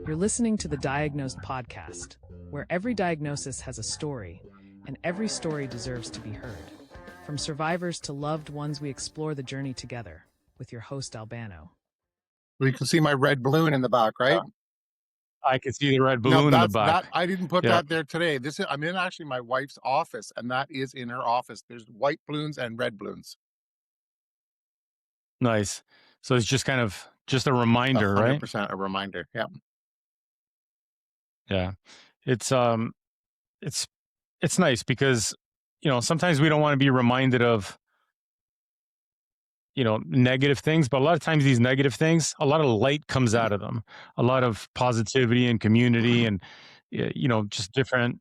You're listening to the Diagnosed podcast, where every diagnosis has a story, and every story deserves to be heard. From survivors to loved ones, we explore the journey together with your host, Albano. You can see my red balloon in the back, right? I can see the red No, balloon in the that's back. that. I didn't put Yeah. that there today. I'm in actually my wife's office, and that is in her office. There's white balloons and red balloons. Nice. So it's just kind of just a reminder, right? 100% a reminder. Yeah. Yeah. It's nice because, sometimes we don't want to be reminded of, negative things, but a lot of times these negative things, a lot of light comes out of them, a lot of positivity and community and, just different,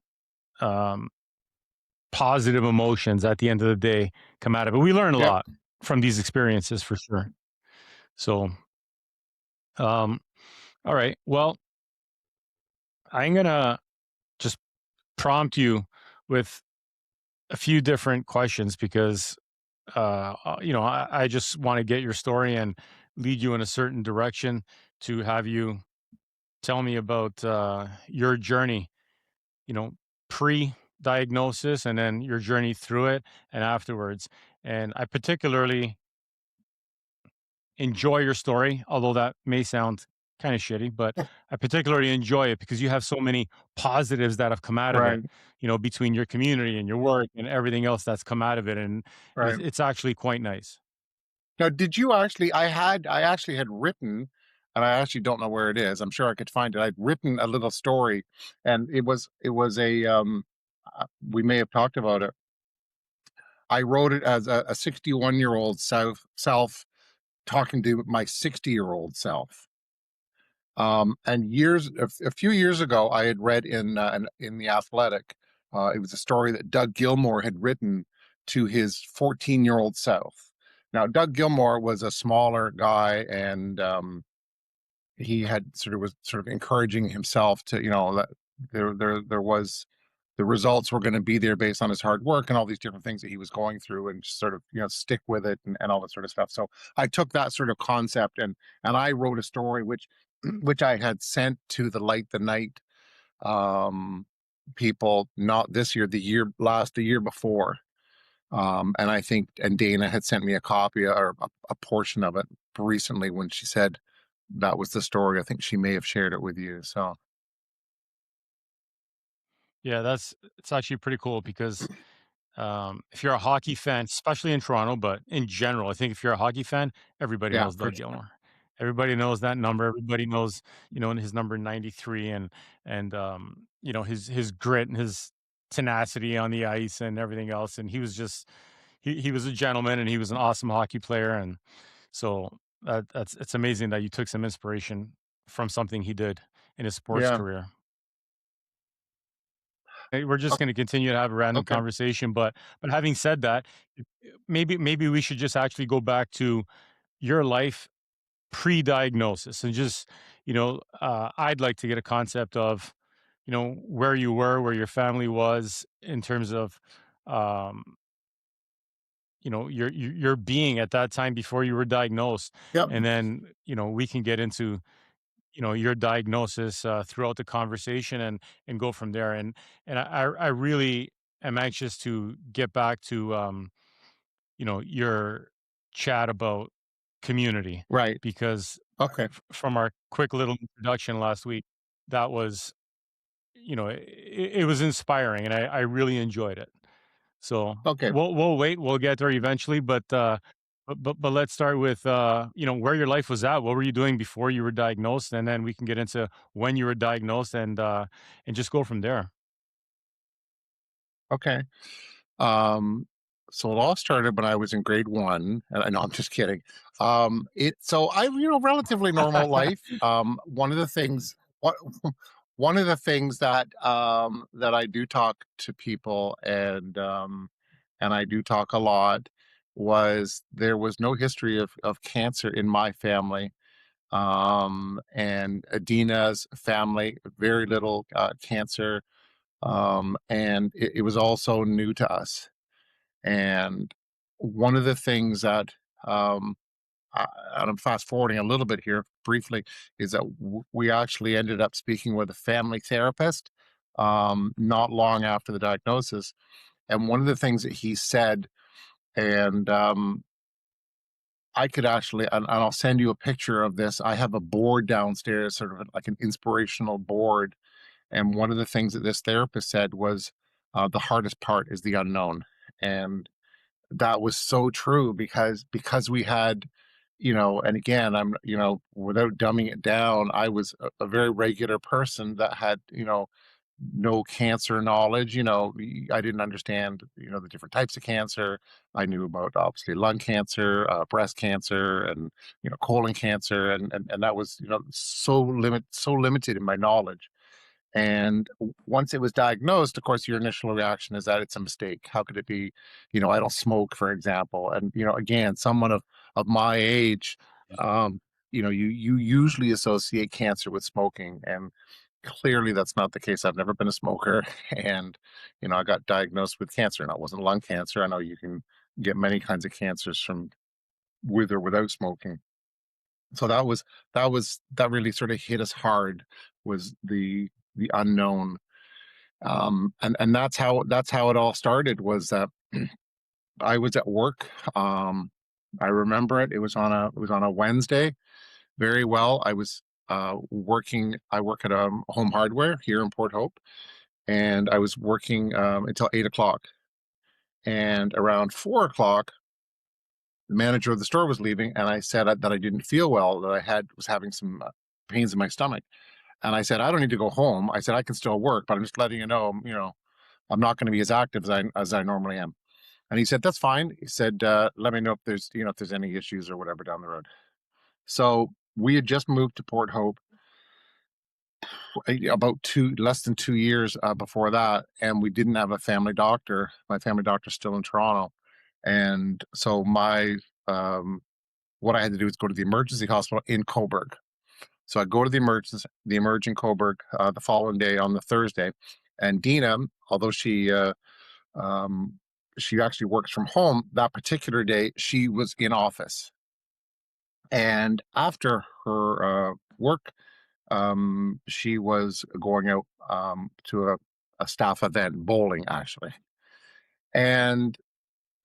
positive emotions at the end of the day come out of it. We learn a Yep. lot from these experiences for sure. So, all right. Well, I'm going to just prompt you with a few different questions because, I just want to get your story and lead you in a certain direction to have you tell me about your journey, pre-diagnosis and then your journey through it and afterwards. And I particularly enjoy your story, although that may sound kind of shitty, but I particularly enjoy it because you have so many positives that have come out of it, Right. between your community and your work and everything else that's come out of it. And Right. it's actually quite nice. Now, did you actually? I actually had written, and I actually don't know where it is. I'm sure I could find it. I'd written a little story, and it was a. We may have talked about it. I wrote it as a 61-year-old self talking to my 60-year-old self. And a few years ago, I had read in the Athletic. It was a story that Doug Gilmore had written to his 14-year-old self. Now, Doug Gilmore was a smaller guy, and he had was encouraging himself to, that there was the results were going to be there based on his hard work and all these different things that he was going through, and just stick with it and all that sort of stuff. So I took that sort of concept and I wrote a story which I had sent to the Light the Night people, not this year, the year before. And I think, and Dana had sent me a copy or a portion of it recently when she said that was the story. I think she may have shared it with you. So Yeah, it's actually pretty cool because if you're a hockey fan, especially in Toronto, but in general, I think if you're a hockey fan, everybody yeah, knows for Doug Gilmore. Everybody knows that number. Everybody knows, his number 93 and his grit and his tenacity on the ice and everything else. And he was just he was a gentleman and he was an awesome hockey player. And so it's amazing that you took some inspiration from something he did in his sports yeah. career. Hey, we're just going to continue to have a random Okay. conversation, but having said that, maybe we should just actually go back to your life pre-diagnosis and just, I'd like to get a concept of, where you were, where your family was in terms of, um, your being at that time before you were diagnosed, Yep. and then we can get into your diagnosis throughout the conversation and go from there. And I really am anxious to get back to your chat about community Right. because Okay. from our quick little introduction last week, that was it was inspiring and I really enjoyed it. So Okay. we'll wait. We'll get there eventually, but let's start with where your life was at. What were you doing before you were diagnosed, and then we can get into when you were diagnosed and just go from there. Okay. So it all started when I was in grade 1, and I know I'm just kidding. So I, relatively normal life. One of the things, what, one of the things that I do talk to people and I do talk a lot was there was no history of cancer in my family. And Adina's family, very little cancer. And it was also new to us. And one of the things that and I'm fast forwarding a little bit here briefly, is that we actually ended up speaking with a family therapist not long after the diagnosis. And one of the things that he said, and I could actually, and I'll send you a picture of this. I have a board downstairs, sort of like an inspirational board. And one of the things that this therapist said was, the hardest part is the unknown. And that was so true because we had, and again, I'm, without dumbing it down, I was a very regular person that had, no cancer knowledge. I didn't understand, the different types of cancer. I knew about obviously lung cancer, breast cancer, and colon cancer, and that was so limited in my knowledge. And once it was diagnosed, of course, your initial reaction is that it's a mistake. How could it be? I don't smoke, for example. And, again, someone of my age, um, you usually associate cancer with smoking. And clearly that's not the case. I've never been a smoker. And, I got diagnosed with cancer, and it wasn't lung cancer. I know you can get many kinds of cancers from with or without smoking. So that really sort of hit us hard, was the unknown. And that's how it all started, was that I was at work. I remember it. It was on a Wednesday very well. I was working. I work at home hardware here in Port Hope, and I was working until 8 o'clock. And around 4 o'clock, the manager of the store was leaving, and I said that I didn't feel well, that was having some pains in my stomach. And I said, I don't need to go home. I said, I can still work, but I'm just letting you know, I'm not going to be as active as I normally am. And he said, that's fine. He said, let me know if there's any issues or whatever down the road. So we had just moved to Port Hope about less than 2 years before that, and we didn't have a family doctor. My family doctor's still in Toronto, and so what I had to do was go to the emergency hospital in Coburg. So I go to the emerge in Coburg the following day on the Thursday, and Dina, although she actually works from home, that particular day she was in office. And after her work, she was going out to a staff event, bowling actually. And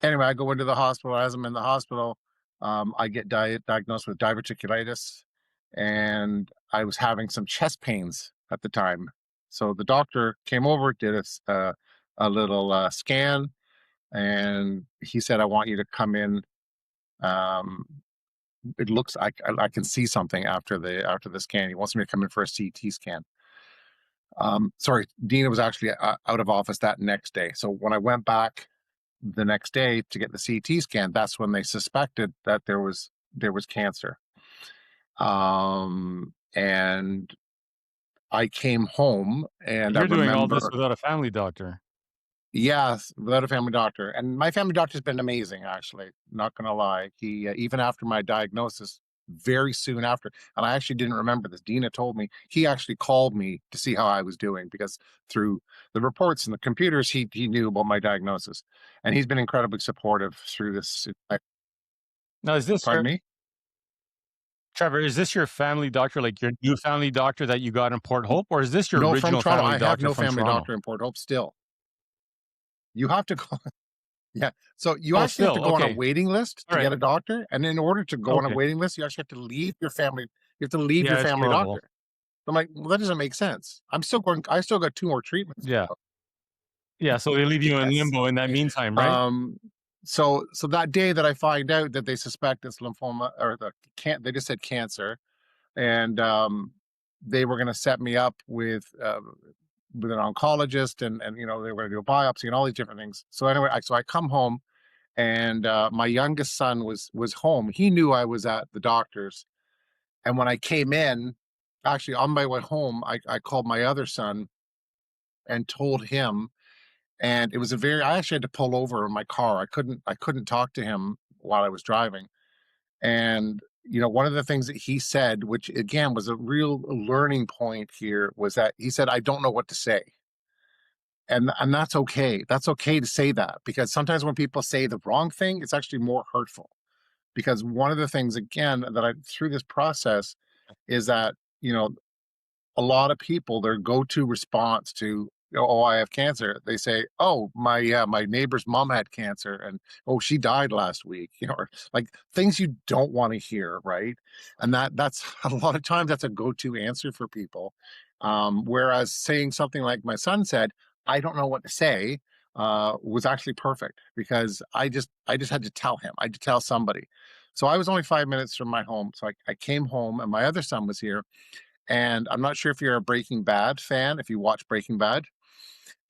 anyway, I go into the hospital. As I'm in the hospital, I get diagnosed with diverticulitis, and I was having some chest pains at the time. So the doctor came over, did a little scan, and he said, "I want you to come in. Um, it looks like I can see something after the scan. He wants me to come in for a CT scan." Sorry, Dina was actually out of office that next day. So when I went back the next day to get the CT scan, that's when they suspected that there was cancer. And I came home, and I You're doing all this remember, without a family doctor. yes, without a family doctor. And my family doctor's been amazing, actually. Not gonna lie. He even after my diagnosis, very soon after, and I actually didn't remember this. Dina told me he actually called me to see how I was doing, because through the reports and the computers, he knew about my diagnosis, and he's been incredibly supportive through this. Now, Pardon me? Trevor, is this your family doctor, like your new family doctor that you got in Port Hope, or is this your No, from original Toronto. family I have doctor no from family Toronto? doctor in Port Hope still. You have to go. Yeah. So you Oh, actually have to still, go on a okay. waiting list All to right. get a doctor. And in order to go on a Okay. waiting list, you actually have to leave your family. You have to leave your Yeah, it's family horrible. doctor. I'm like, well, that doesn't make sense. I still got 2 more treatments to Yeah. go. Yeah, so they leave you in Yes. limbo in that meantime, right? Um, so that day that I find out that they suspect it's lymphoma, or they just said cancer, and they were going to set me up with an oncologist, and they were going to do a biopsy and all these different things. So anyway, I come home, and my youngest son was home. He knew I was at the doctor's, and when I came in, actually on my way home, I called my other son and told him, and it was I actually had to pull over in my car. I couldn't talk to him while I was driving. And one of the things that he said, which again was a real learning point here, was that he said, I don't know what to say. And that's okay. That's okay to say that, because sometimes when people say the wrong thing, it's actually more hurtful. because one of the things, again, that I through this process is that, you know, a lot of people, their go-to response to, oh, I have cancer, they say, oh, my neighbor's mom had cancer, and oh, she died last week, you know, or like things you don't want to hear, right? And that's a lot of times that's a go-to answer for people. Whereas saying something like my son said, I don't know what to say, was actually perfect, because I just had to tell him, I had to tell somebody. So I was only 5 minutes from my home, so I came home, and my other son was here, and I'm not sure if you're a Breaking Bad fan, if you watch Breaking Bad.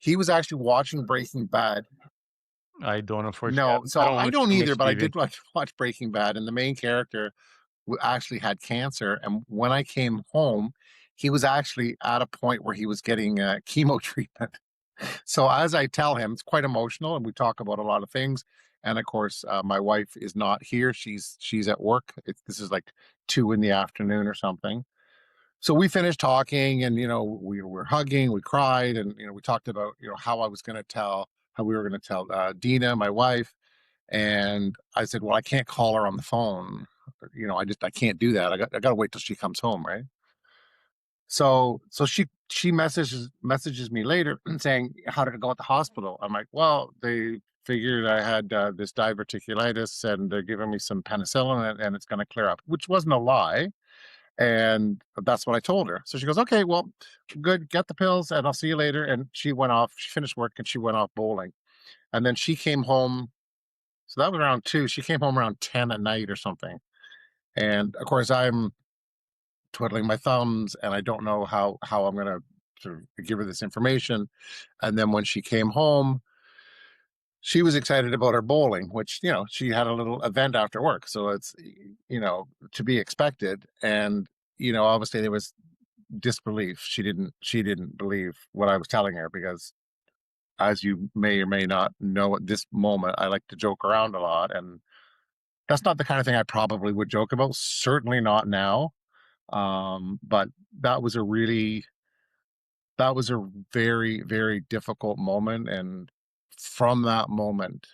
He was actually watching Breaking Bad. I don't, unfortunately. No, I so don't I watch don't too either, much but I TV. did watch Breaking Bad, and the main character actually had cancer. And when I came home, he was actually at a point where he was getting chemo treatment. So as I tell him, it's quite emotional, and we talk about a lot of things. And of course, my wife is not here; she's at work. This is like 2 in the afternoon or something. So we finished talking, and we were hugging, we cried, and we talked about how I was going to tell, how we were going to tell Dina, my wife. And I said, well, I can't call her on the phone. I can't do that. I got to wait till she comes home, right? So she messages me later saying, how did it go at the hospital? I'm like, well, they figured I had this diverticulitis, and they're giving me some penicillin, and it's going to clear up, which wasn't a lie. And that's what I told her. So she goes, okay, well, good, get the pills, and I'll see you later. And she went off, she finished work, and she went off bowling. And then she came home. So that was around 2. She came home around 10 at night or something. And of course, I'm twiddling my thumbs, and I don't know how I'm going to sort of give her this information. And then when she came home, she was excited about her bowling, which, she had a little event after work. So it's, to be expected. And, obviously there was disbelief. She didn't believe what I was telling her, because as you may or may not know, at this moment I like to joke around a lot, and that's not the kind of thing I probably would joke about, certainly not now. But that was a really that was a very, very difficult moment. And from that moment,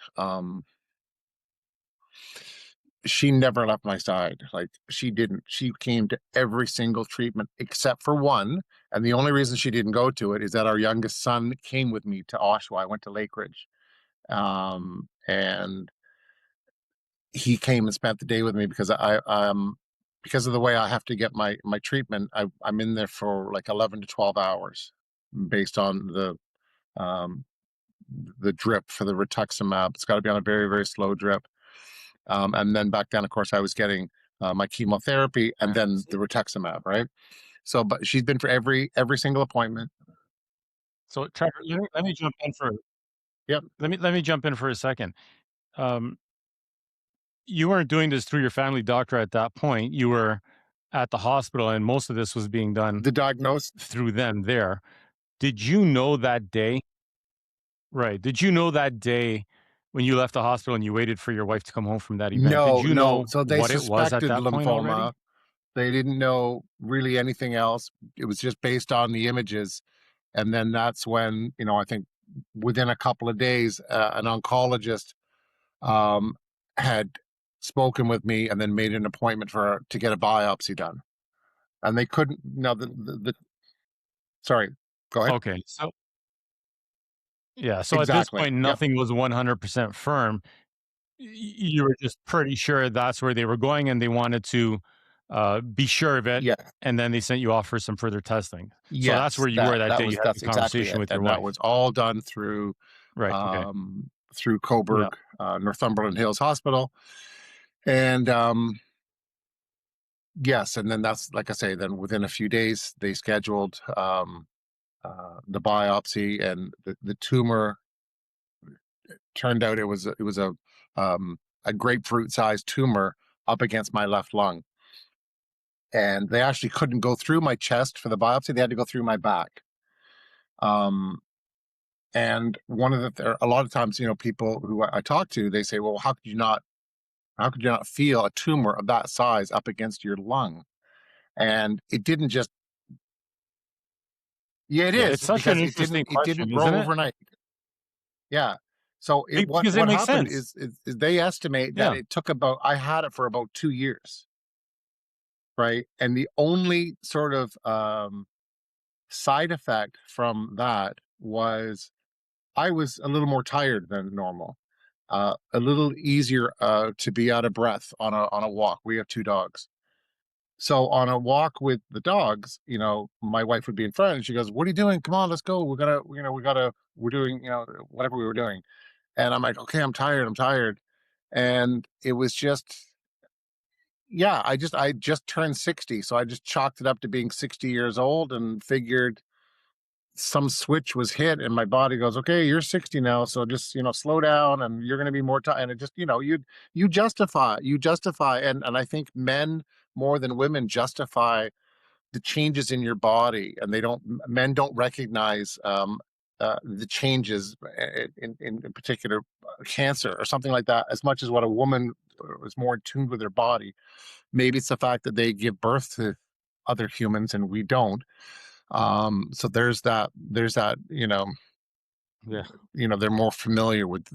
she never left my side. Like, she didn't. She came to every single treatment except for one. And the only reason she didn't go to it is that our youngest son came with me to Oshawa. I went to Lake Ridge. And he came and spent the day with me, because because of the way I have to get my treatment. I'm in there for like 11 to 12 hours based on um, the drip for the rituximab. It's got to be on a very, very slow drip. And then back then, of course, I was getting my chemotherapy and then the rituximab, right? So, but she's been for every single appointment. So, Trevor, let me jump in for Yep. let me jump in for a second. Um, you weren't doing this through your family doctor at that point. You were at the hospital, and most of this was being done The diagnosis. through them there. Did you know that day? Right. Did you know that day when you left the hospital and you waited for your wife to come home from that event? Did No, you no. know So they what it was at suspected that point lymphoma. already? They didn't know really anything else. It was just based on the images. And then that's when, I think within a couple of days, an oncologist um, had spoken with me, and then made an appointment to get a biopsy done. And they couldn't. No, sorry, go ahead. Okay. So, yeah. So at this Exactly. point, Yep. nothing was 100% firm. You were just pretty sure that's where they were going, and they wanted to be sure of it. Yeah. And then they sent you off for some further testing. So that's Yes. where you were That that that day. You was had the that's exactly conversation it, with your and that wife. was all done through Right. Okay. Yeah. Coburg, Northumberland Hills Hospital. And yes, and then that's, like I say, then within a few days they scheduled the biopsy, and the tumor turned out, it was a grapefruit sized tumor up against my left lung. And they actually couldn't go through my chest for the biopsy; they had to go through my back. Um, and a lot of times, people who I talk to, they say, "Well, how could you not feel a tumor of that size up against your lung?" And it didn't just. Yeah, it Yeah. It's is, such an because it didn't interesting it didn't question, isn't grow it? overnight. Yeah. So what Because it makes happened sense. is they estimate that Yeah. it took about, I had it for about 2 years, right? And the only sort of side effect from that was I was a little more tired than normal, a little easier to be out of breath on a walk. We have two dogs. So on a walk with the dogs, my wife would be in front and she goes, "What are you doing? Come on, let's go. We're doing, whatever we were doing." And I'm like, "Okay, I'm tired. I'm tired." And it was just, yeah, I just turned 60. So I just chalked it up to being 60 years old and figured some switch was hit and my body goes, "Okay, you're 60 now. So just, slow down and you're going to be more tired." And it just, you justify. And I think men more than women justify the changes in your body, and men don't recognize the changes in particular, cancer or something like that, as much as what a woman is more in tune with their body. Maybe it's the fact that they give birth to other humans and we don't. So there's that, Yeah. they're more familiar with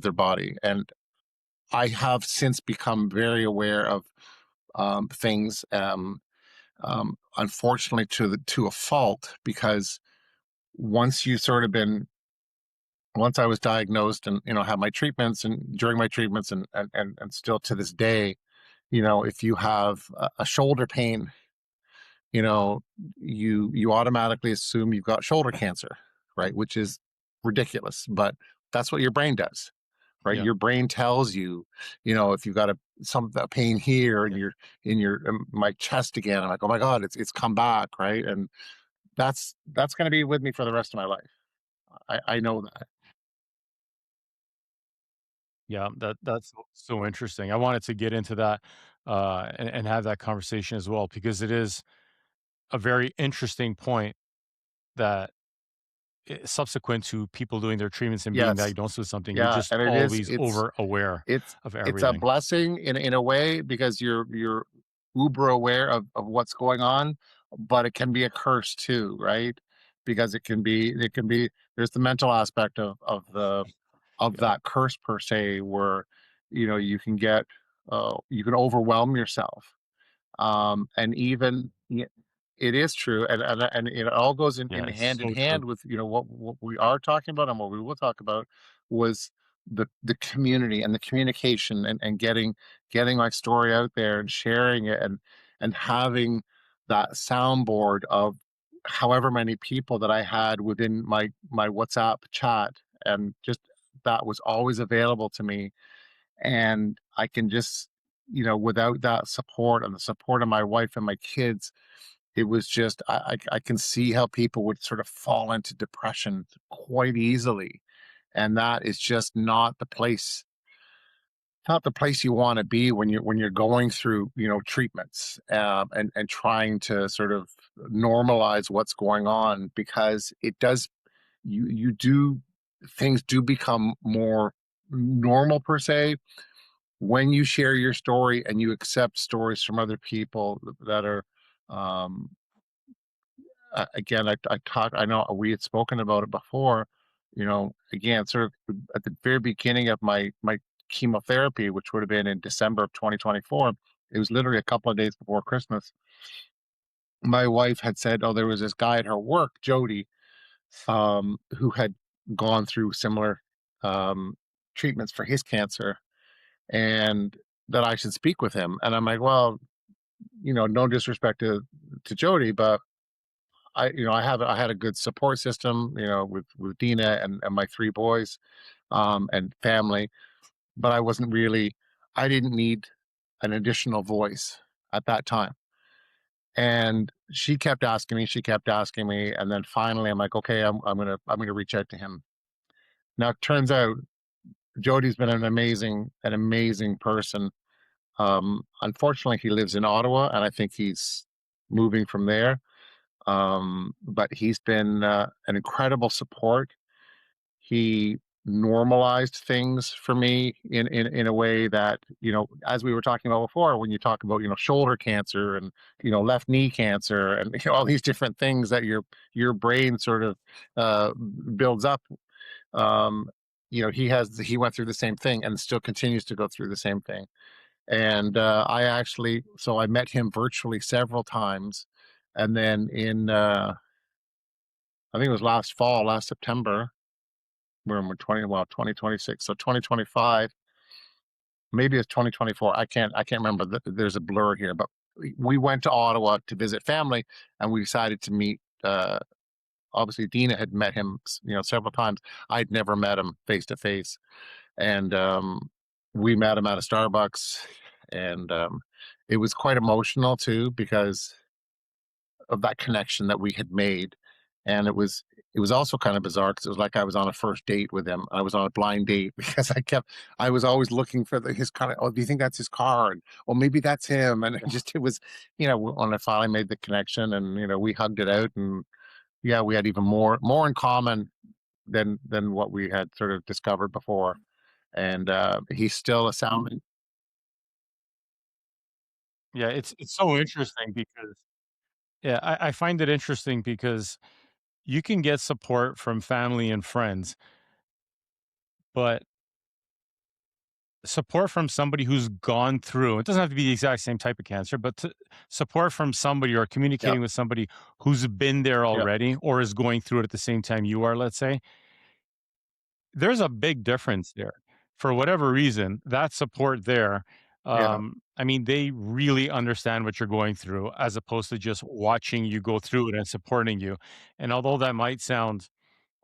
their body. And I have since become very aware of things, unfortunately to a fault, because once you sort of been once I was diagnosed and had my treatments, and during my treatments, and still to this day, if you have a shoulder pain, you know you automatically assume you've got shoulder cancer, right? Which is ridiculous, but that's what your brain does, right? Yeah. Your brain tells you, if you've got a pain here and Yeah. you're in my chest again. I'm like, "Oh my god, it's come back," right? And that's going to be with me for the rest of my life. I know that. Yeah. That's so interesting. I wanted to get into that and have that conversation as well, because it is a very interesting point that subsequent to people doing their treatments and being Yes. diagnosed with something, you're Yeah, just and it is. always over aware It's of it's a everything. blessing in a way, because you're uber aware of what's going on, but it can be a curse too, right? Because it can be there's the mental aspect of Yeah. that curse per se, where you can overwhelm yourself. And even it is true, and it all goes in Yeah. hand It's in so true. hand with what we are talking about, and what we will talk about was the community and the communication, and getting my story out there and sharing it, and having that soundboard of however many people that I had within my WhatsApp chat, and just that was always available to me. And I can just, without that support and the support of my wife and my kids, it was just, I can see how people would sort of fall into depression quite easily. And that is just not the place you want to be when you're going through, treatments, and trying to sort of normalize what's going on, because it does, you do things do become more normal per se when you share your story and you accept stories from other people that are, um again, I know we had spoken about it before, again, sort of at the very beginning of my chemotherapy, which would have been in December of 2024. It was literally a couple of days before Christmas. My wife had said, "Oh, there was this guy at her work, Jody, who had gone through similar um treatments for his cancer, and that I should speak with him." And I'm like, "Well, no disrespect to Jody, but I had a good support system, with Dina and my three boys, and family, but I didn't need an additional voice at that time." And she kept asking me, and then finally I'm like, "Okay, I'm gonna reach out to him." Now it turns out Jody's been an amazing person. Unfortunately, he lives in Ottawa, and I think he's moving from there. But he's been an incredible support. He normalized things for me in a way that, as we were talking about before, when you talk about, shoulder cancer, and left knee cancer, and all these different things that your brain sort of uh, builds up. he went through the same thing and still continues to go through the same thing. And I met him virtually several times, and then I think it was last fall, last September, when we're 2026, so 2025, maybe it's 2024. I can't remember. There's a blur here, but we went to Ottawa to visit family, and we decided to meet. Obviously, Dina had met him, several times. I'd never met him face to face, and we met him at a Starbucks, and it was quite emotional too because of that connection that we had made. And it was also kind of bizarre because it was like I was on a first date with him. I was on a blind date because I was always looking for his kind of, oh, do you think that's his car? And, oh, maybe that's him. And it was, when I finally made the connection, and, we hugged it out, and yeah, we had even more in common than what we had sort of discovered before. And he's still a sound. Yeah, it's so interesting because yeah, I find it interesting because you can get support from family and friends, but support from somebody who's gone through it doesn't have to be the exact same type of cancer, but support from somebody or Yeah, communicating with somebody who's been there yeah, already or is going through it at the same time you are, let's say, there's a big difference there. For whatever reason, that support there, yeah. I mean, they really understand what you're going through as opposed to just watching you go through it and supporting you. And although that might sound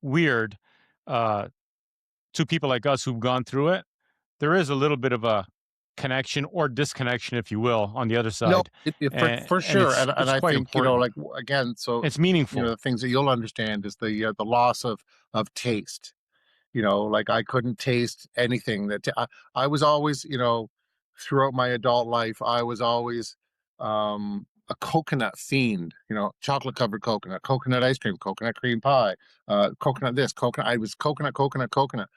weird uh, to people like us who've gone through it, there is a little bit of a connection or disconnection, if you will, on the other No, side, for and sure, and it's I quite think, important. like, again, so It's meaningful. the things that you'll understand is the loss of taste. Like, I couldn't taste anything I was always, throughout my adult life, I was always a coconut fiend. Chocolate covered coconut ice cream, coconut cream pie, coconut this, coconut. I was coconut, coconut, coconut.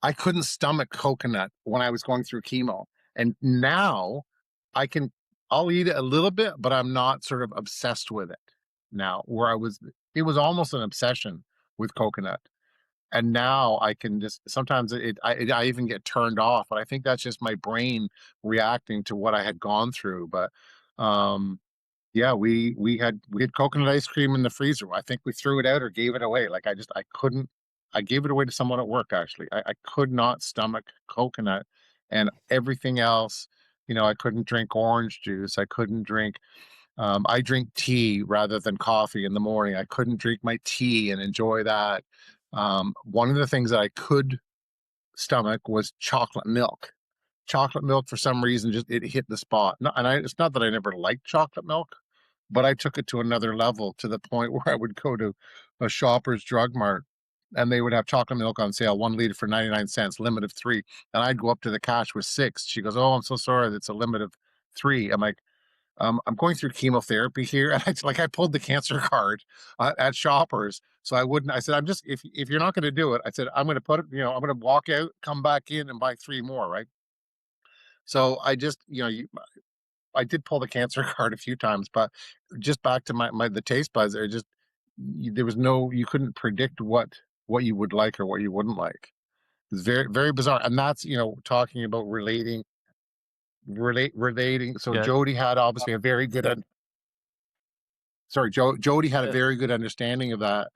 I couldn't stomach coconut when I was going through chemo. And now I can I'll eat it a little bit, but I'm not sort of obsessed with it now, where it was almost an obsession with coconut. And now I can just sometimes I even get turned off, but I think that's just my brain reacting to what I had gone through. But um yeah, we had coconut ice cream in the freezer. I think we threw it out or gave it away. Like, I couldn't. I gave it away to someone at work. Actually, I could not stomach coconut, and everything else. I couldn't drink orange juice. I couldn't drink. I drink tea rather than coffee in the morning. I couldn't drink my tea and enjoy that. One of the things that I could stomach was chocolate milk. Chocolate milk, for some reason, just it hit the spot. No, and it's not that I never liked chocolate milk, but I took it to another level, to the point where I would go to a Shoppers Drug Mart, and they would have chocolate milk on sale, 1 liter for 99 cents, limit of three. And I'd go up to the cash with six. She goes, "Oh, I'm so sorry. It's a limit of three." I'm like, I'm going through chemotherapy here. And I pulled the cancer card at Shoppers. So I wouldn't, I said, if you're not going to do it, I said, I'm going to put it, I'm going to walk out, come back in and buy three more. Right. So I just, I did pull the cancer card a few times, but just back to the taste buds, are just, there was no, you couldn't predict what you would like or what you wouldn't like. It's very, very bizarre. And that's, talking about relating. So Yeah. Jody had obviously a very good, sorry, Jody had a Uh, very good understanding of that.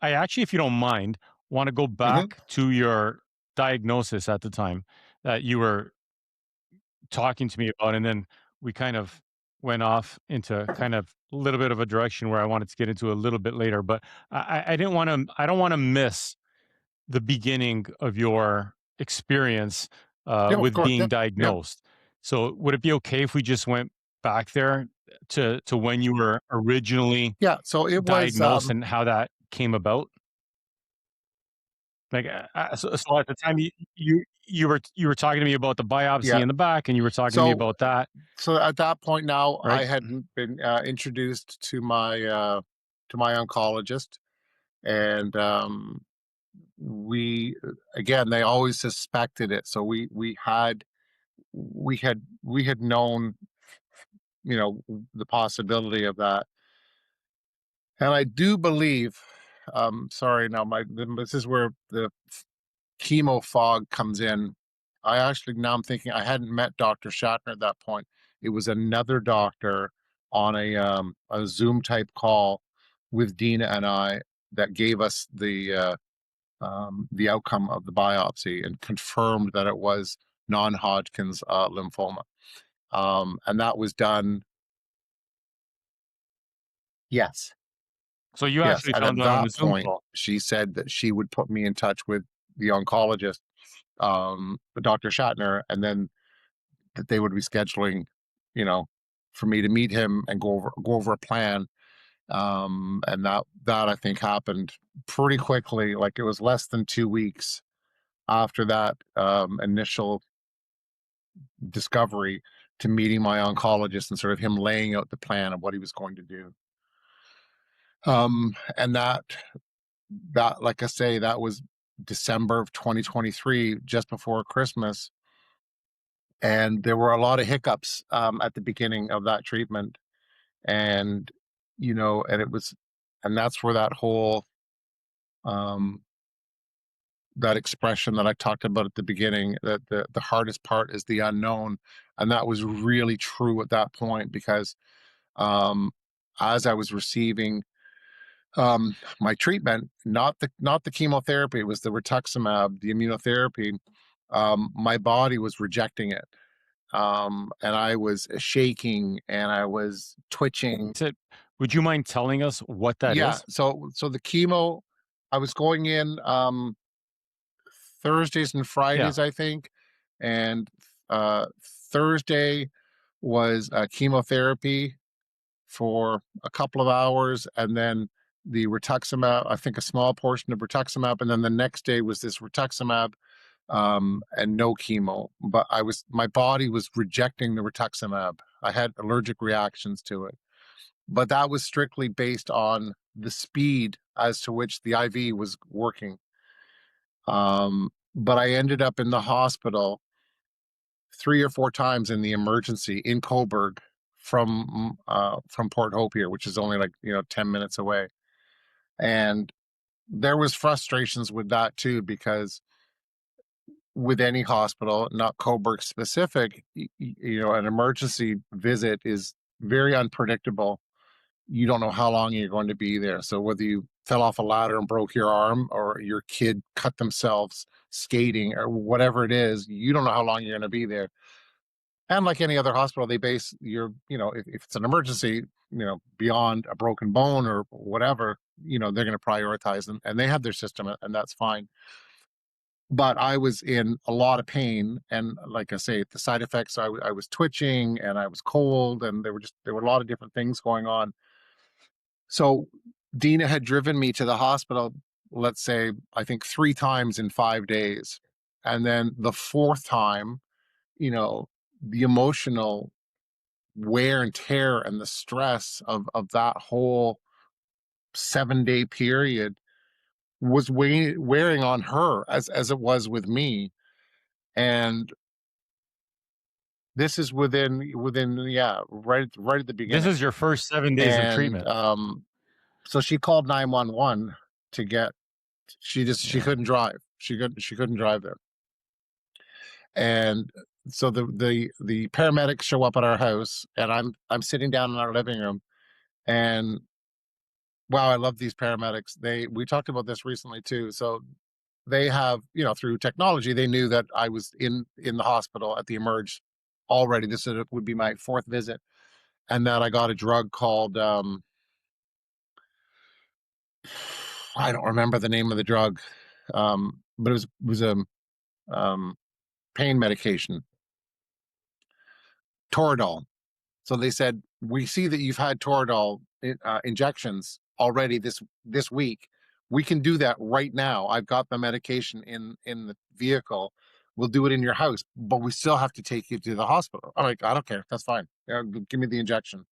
I actually, if you don't mind, want to go Hmm. back to your diagnosis at the time that you were talking to me about, and then we kind of went off into kind of a little bit of a direction where I wanted to get into a little bit later. But I didn't want to. I don't want to miss the beginning of your experience Yeah, of with course. being Yeah, yeah, diagnosed. So, would it be okay if we just went back there to when you were originally yeah. So it was, diagnosed and how that came about? Like, so at the time you were talking to me about the biopsy yeah. in the back, and you were talking to me So about that, so at that point now, right? I had been introduced to my oncologist, and we again, they always suspected it. So we had known, the possibility of that. And I do believe, sorry, now this is where the chemo fog comes in. I actually, now I'm thinking, I hadn't met Dr. Shatner at that point. It was another doctor on a Zoom type call with Dina and I that gave us the outcome of the biopsy and confirmed that it was non-Hodgkin's lymphoma. And that was done. Yes. So you Yes. actually And found at out on that the Zoom point, call. she said that she would put me in touch with the oncologist, Dr. Shatner, and then that they would be scheduling, you know, for me to meet him and go over a plan. And that I think happened pretty quickly. Like it was less than 2 weeks after that initial discovery to meeting my oncologist and sort of him laying out the plan of what he was going to do. And that, like I say, that was December of 2023, just before Christmas. And there were a lot of hiccups at the beginning of that treatment. And, and that's where that whole, um, that expression that I talked about at the beginning, that the hardest part is the unknown. And that was really true at that point because um, as I was receiving my treatment, not the chemotherapy, it was the rituximab, the immunotherapy. My body was rejecting it, and I was shaking and I was twitching. Would you mind telling us what that Yeah, is? so the chemo, I was going in Thursdays and Yeah. Fridays, I think, and uh, Thursday was chemotherapy for a couple of hours, and then the rituximab, I think a small portion of rituximab, and then the next day was this rituximab and no chemo. But my body was rejecting the rituximab. I had allergic reactions to it, but that was strictly based on the speed as to which the IV was working. But I ended up in the hospital 3 or 4 times in the emergency in Coburg from Port Hope here, which is only like 10 minutes away. And there was frustrations with that too, because with any hospital, not Coburg specific, an emergency visit is very unpredictable. You don't know how long you're going to be there. So whether you fell off a ladder and broke your arm or your kid cut themselves skating or whatever it is, you don't know how long you're going to be there. And like any other hospital, they base if it's an emergency, beyond a broken bone or whatever, they're going to prioritize them, and they have their system, and that's fine. But I was in a lot of pain, and like I say, the side effects, I was twitching and I was cold, and there were a lot of different things going on. So Dina had driven me to the hospital, let's say, I think 3 times in 5 days. And then the fourth time, the emotional wear and tear and the stress of that whole 7 day period was wearing on her as it was with me. And this is within yeah, right at the This beginning. is your first 7 days of And treatment. so she called 911 to get, she Yeah. couldn't drive. She couldn't drive there. And so the paramedics show up at our house, and I'm sitting down in our living room. And wow, I love these paramedics. We talked about this recently too. So they have, through technology, they knew that I was in the hospital at the Emerge already. Would be my fourth visit, and that I got a drug called I don't remember the name of the drug, but it was a um, pain medication, Toradol. So they said, we see that you've had Toradol injections already this week. We can do that right now. I've got the medication in the vehicle. We'll do it in your house, but we still have to take you to the hospital. I'm like, I don't care. That's fine. Give me the injection.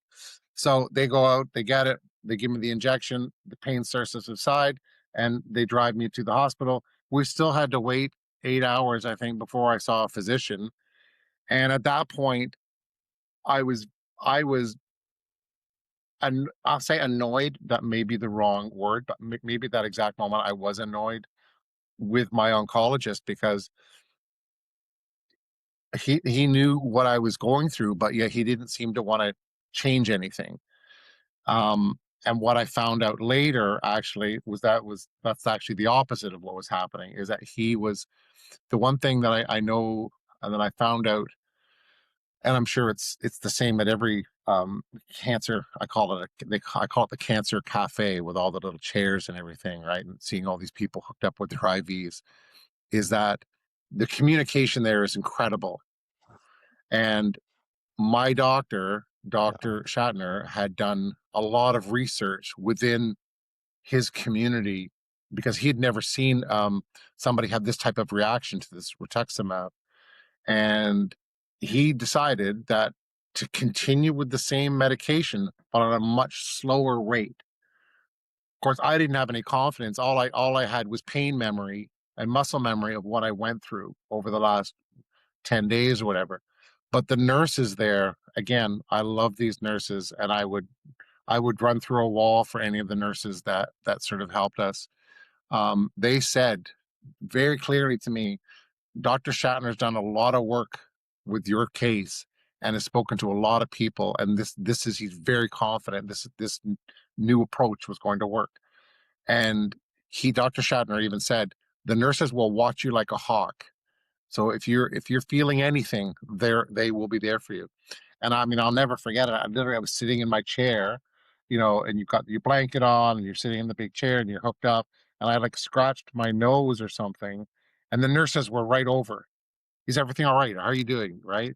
So they go out, they get it, they give me the injection, the pain starts to subside, and they drive me to the hospital. We still had to wait 8 hours, I think, before I saw a physician. And at that point, I was I was and I'll say annoyed, that may be the wrong word, but maybe that exact moment I was annoyed with my oncologist because he knew what I was going through, but yet he didn't seem to want to change anything. And what I found out later actually that's actually the opposite of what was happening. Is that he was the one thing that I know and that I found out, and I'm sure it's the same at every cancer. I call it the cancer cafe with all the little chairs and everything, right? And seeing all these people hooked up with their IVs, is that the communication there is incredible. And my doctor, Yeah. Dr. Shatner, had done a lot of research within his community because he had never seen somebody have this type of reaction to this rituximab. And he decided that to continue with the same medication, but at a much slower rate. Of course, I didn't have any confidence. All I had was pain memory and muscle memory of what I went through over the last 10 days or whatever. But the nurses there, again, I love these nurses, and I would run through a wall for any of the nurses that sort of helped us. They said very clearly to me, Dr. Shatner's done a lot of work with your case and has spoken to a lot of people, and he's very confident this new approach was going to work. And Dr. Shatner even said, the nurses will watch you like a hawk. So if you're feeling anything, they will be there for you. And I mean, I'll never forget it. I was sitting in my chair, and you've got your blanket on, and you're sitting in the big chair, and you're hooked up, and I like scratched my nose or something, and the nurses were right over. Is everything all right? How are you doing? Right?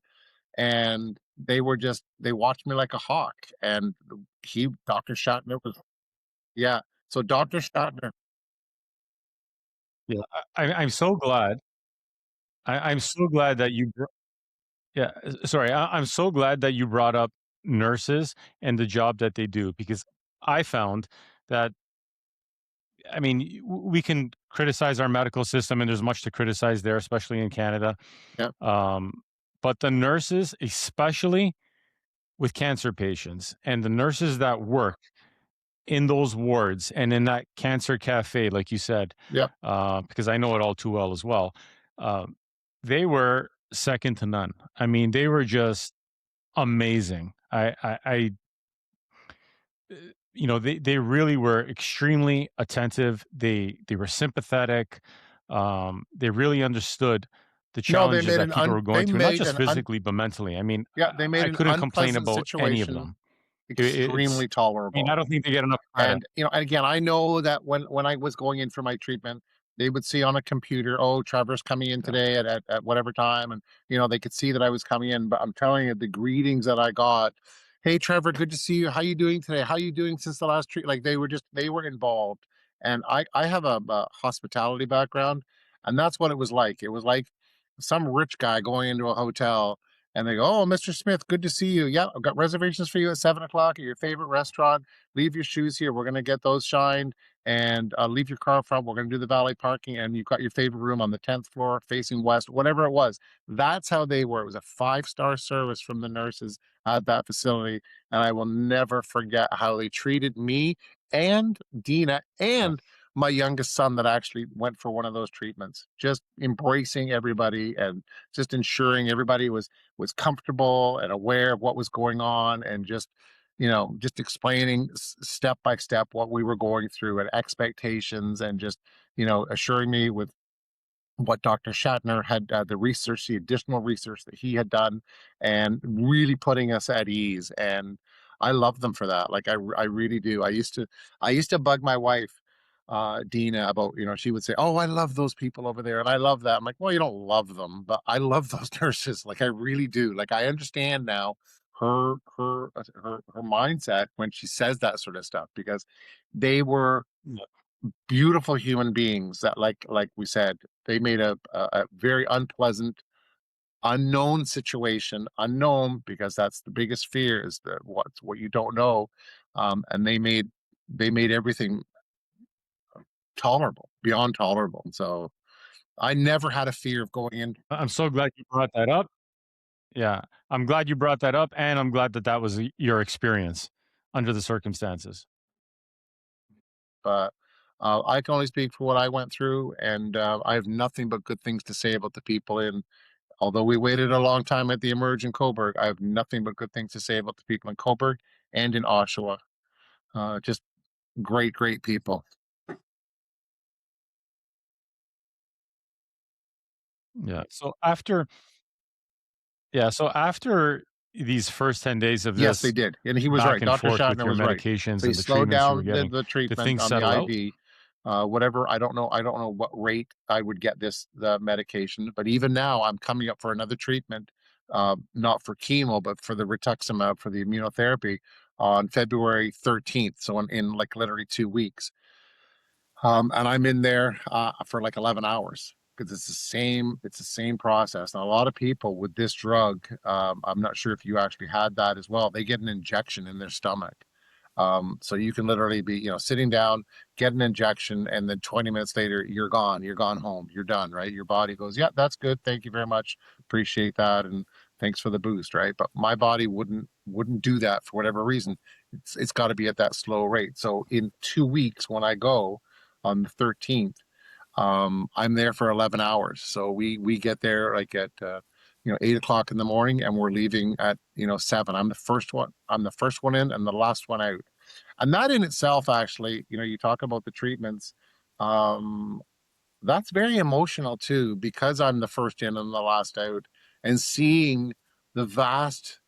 And they watched me like a hawk. And Dr. Shatner was, yeah. So Dr. Shatner, Yeah. I'm so glad. I'm so glad that yeah, sorry. I'm so glad that you brought up nurses and the job that they do, because I found that, I mean, we can criticize our medical system, and there's much to criticize there, especially in Canada. yeah, Um, but the nurses, especially with cancer patients, and the nurses that work in those wards and in that cancer cafe, like you said, yeah. because I know it all too well as well, um, they were second to none. I mean, they were just amazing. Uh, they really were extremely attentive. They were sympathetic. They really understood the No, they challenges made that an people were going through, not just an physically, but mentally. I mean, yeah, they made I an couldn't complain unpleasant about any of situation them. It's, extremely I mean, I tolerable. don't think they get enough credit. And and again, I know that when I was going in for my treatment, they would see on a computer, oh, Trevor's coming in Yeah, today at whatever time, and they could see that I was coming in. But I'm telling you, the greetings that I got, hey Trevor, good to see you. How you doing today? How you doing since the last treat? Like they were involved. And I have a hospitality background, and that's what it was like. It was like some rich guy going into a hotel, and they go, oh, Mr. Smith, good to see you. Yeah, I've got reservations for you at 7 o'clock at your favorite restaurant. Leave your shoes here. We're going to get those shined, and leave your car front. We're going to do the valet parking, and you've got your favorite room on the 10th floor facing west, whatever it was. That's how they were. It was a 5-star service from the nurses at that facility. And I will never forget how they treated me and Dina yeah. and my youngest son that actually went for one of those treatments, just embracing everybody and just ensuring everybody was comfortable and aware of what was going on, and just explaining step by step what we were going through and expectations, and just assuring me with what Dr. Shatner had, the research, the additional research that he had done, and really putting us at ease. And I love them for that. Like I really do. I used to bug my wife, Dina, about, she would say, "Oh, I love those people over there, and I love that." I'm like, "Well, you don't love them, but I love those nurses. Like I really do. Like I understand now her mindset when she says that sort of stuff, because they were Yeah. beautiful human beings that, like we said, they made a very unpleasant, unknown situation unknown, because that's the biggest fear, is that what you don't know. And they made everything tolerable, beyond tolerable. So I never had a fear of going in. I'm so glad you brought that up. Yeah, I'm glad you brought that up, and I'm glad that that was your experience. under the circumstances. But I can only speak for what I went through, and I have nothing but good things to say about the people in. Although we waited a long time at the Emerge in Coburg, I have nothing but good things to say about the people in Coburg and in Oshawa. Just great, great people. Yeah. So after these first 10 days of Yes, they this did, and he was back right. and Dr. forth with Shatner your was right. medications They and the slowed treatments you were down getting, the did treatment things on the settle out? IV. Whatever, I don't know. I don't know what rate I would get the medication, but even now, I'm coming up for another treatment, not for chemo, but for the rituximab for the immunotherapy on February 13th. So in like literally 2 weeks. And I'm in there for like 11 hours because it's the same process. Now, a lot of people with this drug, I'm not sure if you actually had that as well. They get an injection in their stomach. So you can literally be, sitting down, get an injection, and then 20 minutes later, you're gone home, you're done, right? Your body goes, yeah, that's good. Thank you very much. Appreciate that. And thanks for the boost, right? But my body wouldn't do that for whatever reason. It's got to be at that slow rate. So in 2 weeks, when I go on the 13th, I'm there for 11 hours. So we get there like at 8 o'clock in the morning, and we're leaving at 7. I'm the first one in and the last one out. And that in itself, actually, you talk about the treatments. Um, that's very emotional too, because I'm the first in and the last out, and seeing the vast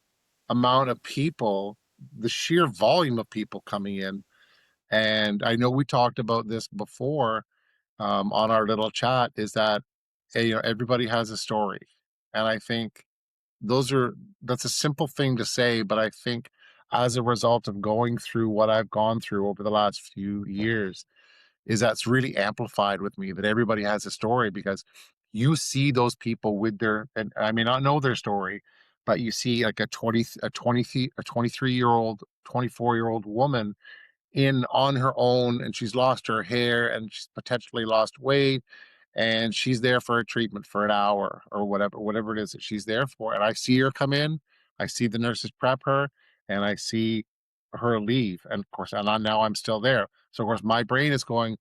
amount of people, the sheer volume of people coming in. And I know we talked about this before, on our little chat, is that everybody has a story, and I think that's a simple thing to say, but I think as a result of going through what I've gone through over the last few years, is that's really amplified with me that everybody has a story, because you see those people with their, and I may not know their story, but you see like a 23-year-old, 24-year-old woman in on her own, and she's lost her hair and she's potentially lost weight, and she's there for a treatment for an hour or whatever it is that she's there for, and I see her come in, I see the nurses prep her, and I see her leave, and of course, now I'm still there, so of course my brain is going,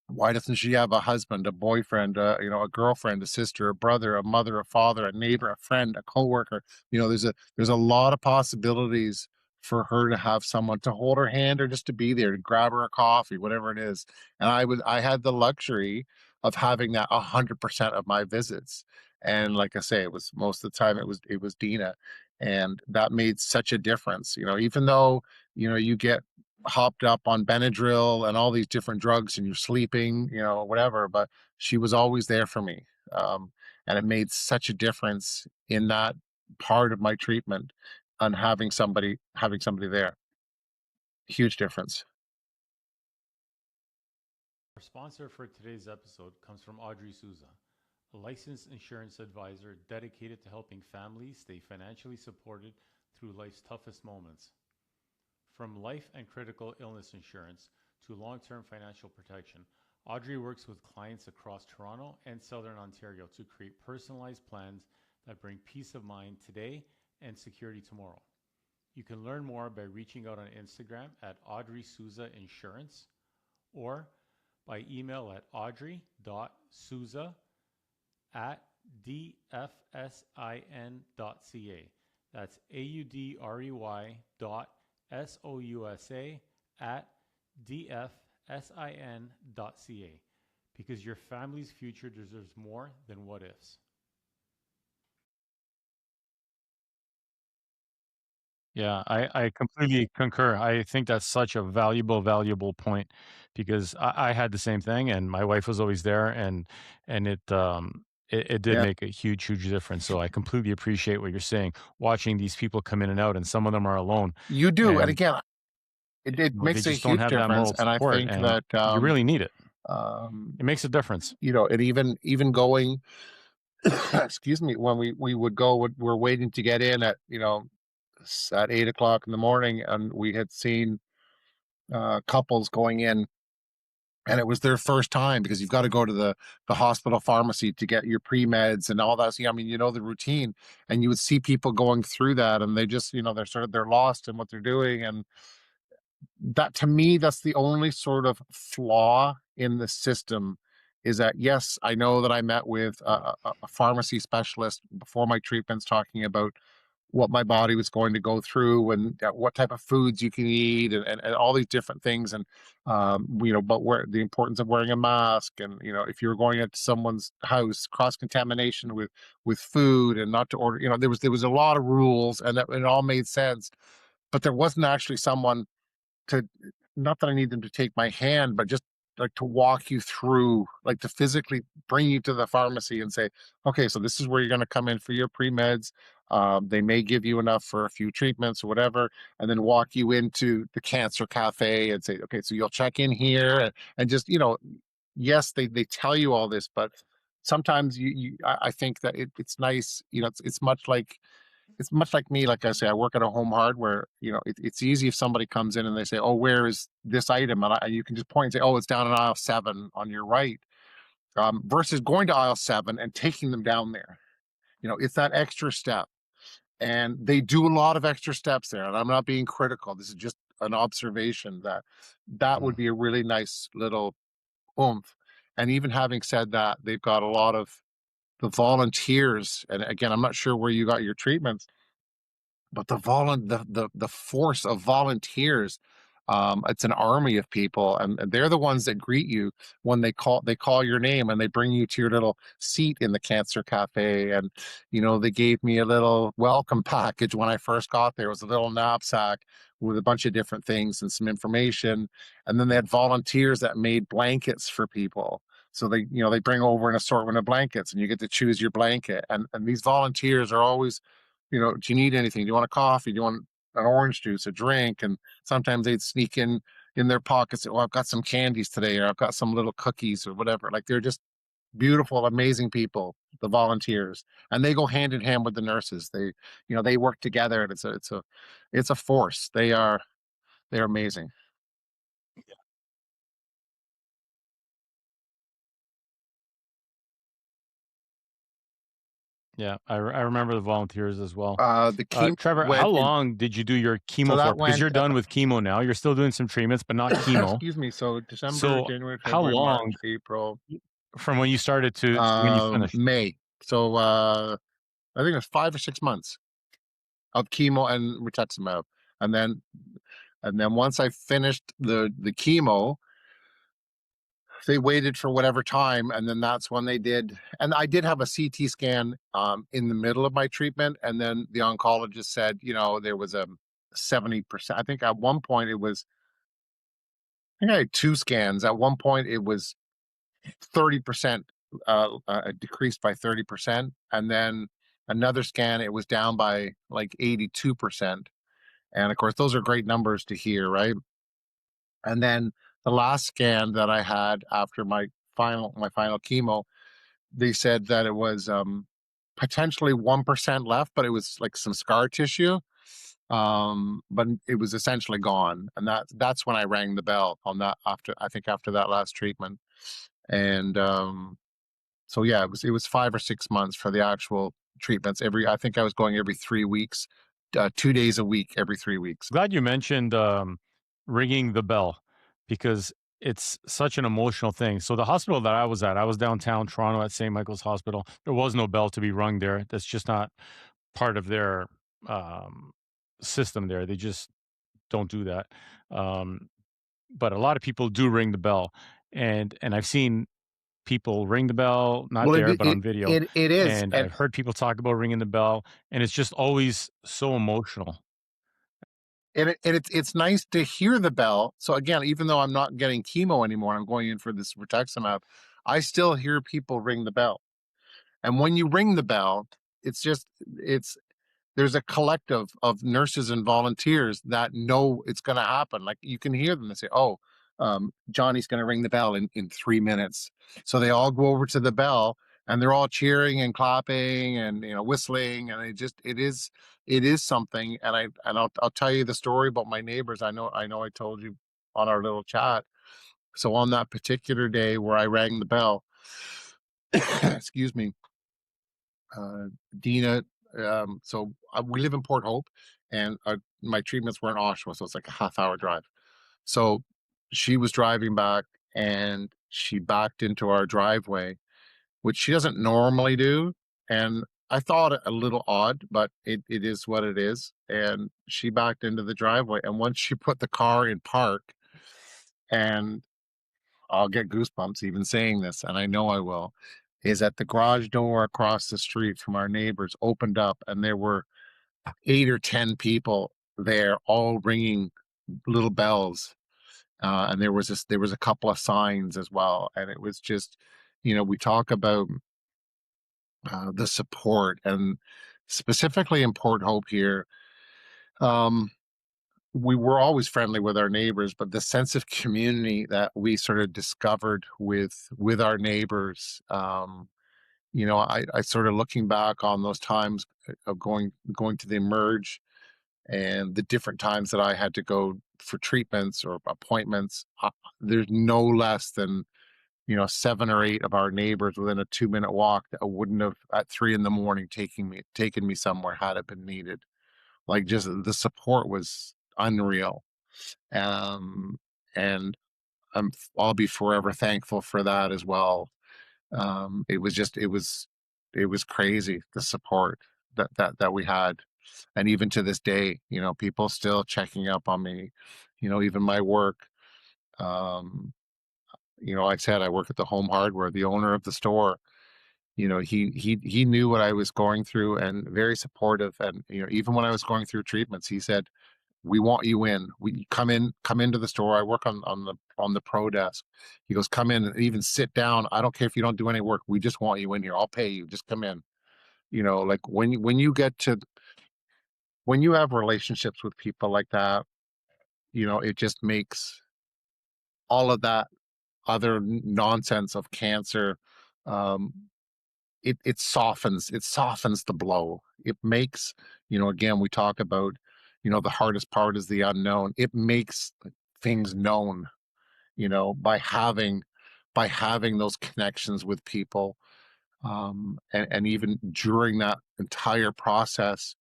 why doesn't she have a husband, a boyfriend, a girlfriend, a sister, a brother, a mother, a father, a neighbor, a friend, a coworker? There's a lot of possibilities for her to have someone to hold her hand, or just to be there to grab her a coffee, whatever it is. And I had the luxury of having that 100% of my visits. And like I say, it was most of the time it was Dina, and that made such a difference. Even though you get hopped up on Benadryl and all these different drugs, and you're sleeping, whatever. But she was always there for me. And it made such a difference in that part of my treatment, on having somebody there. Huge difference. Our sponsor for today's episode comes from Audrey Souza, a licensed insurance advisor dedicated to helping families stay financially supported through life's toughest moments. From life and critical illness insurance to long-term financial protection, Audrey works with clients across Toronto and Southern Ontario to create personalized plans that bring peace of mind today and security tomorrow. You can learn more by reaching out on Instagram at Audrey Souza Insurance, or by email at audrey.souza at dfsin.ca. That's AUDREY dot SOUSA at dfsin.ca. Because your family's future deserves more than what ifs. Yeah, I completely concur. I think that's such a valuable point, because I had the same thing, and my wife was always there, and it did Yeah, make a huge difference. So I completely appreciate what you're saying. Watching these people come in and out, and some of them are alone, you do. And and again, it they makes a just don't huge have that difference. moral And I support, think and that you really need it. um, It makes a difference. and even going, excuse me, when we would go, we're waiting to get in at at 8 o'clock in the morning, and we had seen couples going in and it was their first time because you've got to go to the hospital pharmacy to get your pre-meds and all that. So, yeah, I mean, you know the routine, and you would see people going through that, and they just, they're lost in what they're doing. And that, to me, that's the only sort of flaw in the system, is that, yes, I know that I met with a pharmacy specialist before my treatments talking about what my body was going to go through, and what type of foods you can eat, and all these different things. And but where the importance of wearing a mask, and if you're going into someone's house, cross contamination with food, and not to order, there was a lot of rules, and it all made sense. But there wasn't actually someone to, not that I need them to take my hand, but just like to walk you through, like to physically bring you to the pharmacy and say, okay, so this is where you're going to come in for your pre-meds. They may give you enough for a few treatments or whatever, and then walk you into the cancer cafe and say, okay, so you'll check in here, and just, yes, they tell you all this, but sometimes I think that it's nice, it's much like me. Like I say, I work at a home hardware. It's easy if somebody comes in and they say, "Oh, where is this item?" And you can just point and say, "Oh, it's down in aisle 7 on your right." Versus going to aisle 7 and taking them down there. It's that extra step, and they do a lot of extra steps there. And I'm not being critical. This is just an observation that would be a really nice little oomph. And even having said that, they've got a lot of the volunteers. And again, I'm not sure where you got your treatments, but the force of volunteers, it's an army of people, and they're the ones that greet you when they call your name, and they bring you to your little seat in the cancer cafe. And they gave me a little welcome package when I first got there. It was a little knapsack with a bunch of different things and some information. And then they had volunteers that made blankets for people, so they bring over an assortment of blankets, and you get to choose your blanket. And these volunteers are always, do you need anything? Do you want a coffee? Do you want an orange juice, a drink? And sometimes they'd sneak in their pockets. Oh, I've got some candies today, or I've got some little cookies or whatever. Like, they're just beautiful, amazing people, the volunteers, and they go hand in hand with the nurses. They work together, and it's a force. They're amazing. Yeah, I remember the volunteers as well. The chemo Trevor, how went in. long did you do your So chemo for? that Because went. you're done with chemo now. You're still doing some treatments, but not chemo. Excuse me. So December, So January, how February, March, long April, from when you started to when you finished? May. So I think it's 5 or 6 months of chemo and rituximab. And then once I finished the chemo, they waited for whatever time, and then that's when they did. And I did have a CT scan in the middle of my treatment, and then the oncologist said, there was a 70%. I think at one point it was. I think I had two scans. At one point it was 30%, decreased by 30%, and then another scan it was down by like 82%. And of course, those are great numbers to hear, right? And then the last scan that I had after my final chemo, they said that it was potentially 1% left, but it was like some scar tissue. But it was essentially gone, and that's when I rang the bell on that, after that last treatment. And so yeah, it was 5 or 6 months for the actual treatments. I think I was going every 3 weeks, 2 days a week, every 3 weeks. Glad you mentioned ringing the bell because it's such an emotional thing. So the hospital that I was at, I was downtown Toronto at St. Michael's Hospital. There was no bell to be rung there. That's just not part of their um, system there. They just don't do that. Um, but a lot of people do ring the bell, and I've seen people ring the bell, not Well, there, it but it on video, it, it is, and and I've heard people talk about ringing the bell, and it's just always so emotional. it's nice to hear the bell. So again, even though I'm not getting chemo anymore, I'm going in for this rituximab. I still hear people ring the bell, and when you ring the bell, it's there's a collective of nurses and volunteers that know it's going to happen. Like, you can hear them. They say, "Oh, Johnny's going to ring the bell in 3 minutes." So they all go over to the bell, and they're all cheering and clapping and whistling, and it is something. And I'll tell you the story about my neighbors. I know I told you on our little chat. So on that particular day where I rang the bell, excuse me, uh, Dina. We live in Port Hope, and my treatments were in Oshawa, so it's like a half-hour drive. So she was driving back, and she backed into our driveway, which she doesn't normally do. And I thought it a little odd, but it is what it is. And she backed into the driveway, and once she put the car in park, and I'll get goosebumps even saying this, and I know I will, is that the garage door across the street from our neighbors opened up, and there were 8 or 10 people there, all ringing little bells. And there was a couple of signs as well, and it was just, we talk about the support, and specifically in Port Hope here. Um, we were always friendly with our neighbors, but the sense of community that we sort of discovered with our neighbors, I sort of looking back on those times of going to the emerge, and the different times that I had to go for treatments or appointments. There's no less than 7 or 8 of our neighbors within a 2-minute walk that wouldn't have at 3 in the morning taken me somewhere had it been needed. Like, just the support was unreal. um and I'll be forever thankful for that as well. It was crazy, the support that we had. And even to this day, people still checking up on me. Even my work. um I said I work at the Home Hardware. The owner of the store, he knew what I was going through, and very supportive. And even when I was going through treatments, he said, "We want you in. We come into the store. I work on the pro desk." He goes, "Come in and even sit down. I don't care if you don't do any work. We just want you in here. I'll pay you. Just come in." Like, when you have relationships with people like that, it just makes all of that other nonsense of cancer. um it softens the blow. It makes, again, we talk about, the hardest part is the unknown. It makes things known, by having those connections with people. And even during that entire process,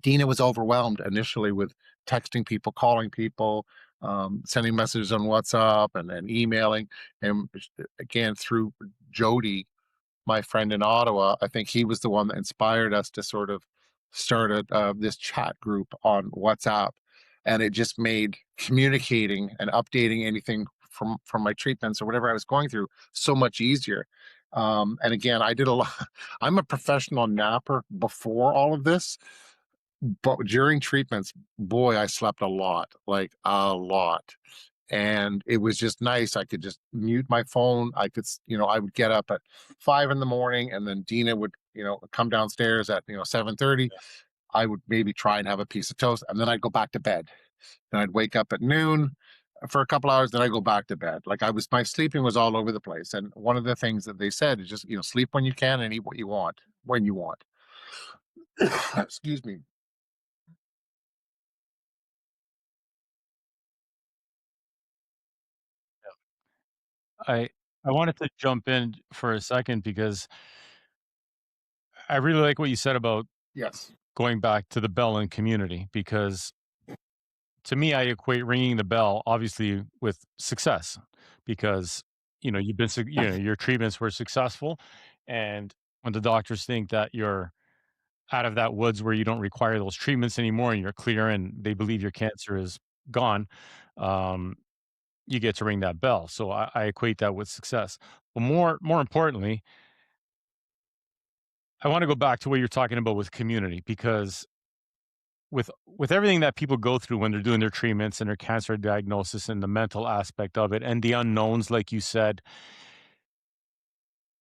Dina was overwhelmed initially with texting people, calling people, sending messages on WhatsApp, and then emailing. And again, through Jody, my friend in Ottawa, I think he was the one that inspired us to sort of start this chat group on WhatsApp. And it just made communicating and updating anything from my treatments or whatever I was going through so much easier. And again, I did a lot. I'm a professional napper before all of this, but during treatments, boy, I slept a lot, like a lot. And it was just nice. I could just mute my phone. I would get up at 5 in the morning, and then Dina would, come downstairs at 7:30. I would maybe try and have a piece of toast, and then I'd go back to bed. Then I'd wake up at noon for a couple hours, then I go back to bed. Like, my sleeping was all over the place. And one of the things that they said is just, sleep when you can and eat what you want when you want. Excuse me. I I wanted to jump in for a second because I really like what you said about Yes. going back to the bell and community, because to me, I equate ringing the bell obviously with success, because your treatments were successful, and when the doctors think that you're out of that woods where you don't require those treatments anymore and you're clear and they believe your cancer is gone, um, you get to ring that bell. So I equate that with success. But more importantly, I want to go back to what you're talking about with community, because with everything that people go through when they're doing their treatments and their cancer diagnosis and the mental aspect of it and the unknowns, like you said,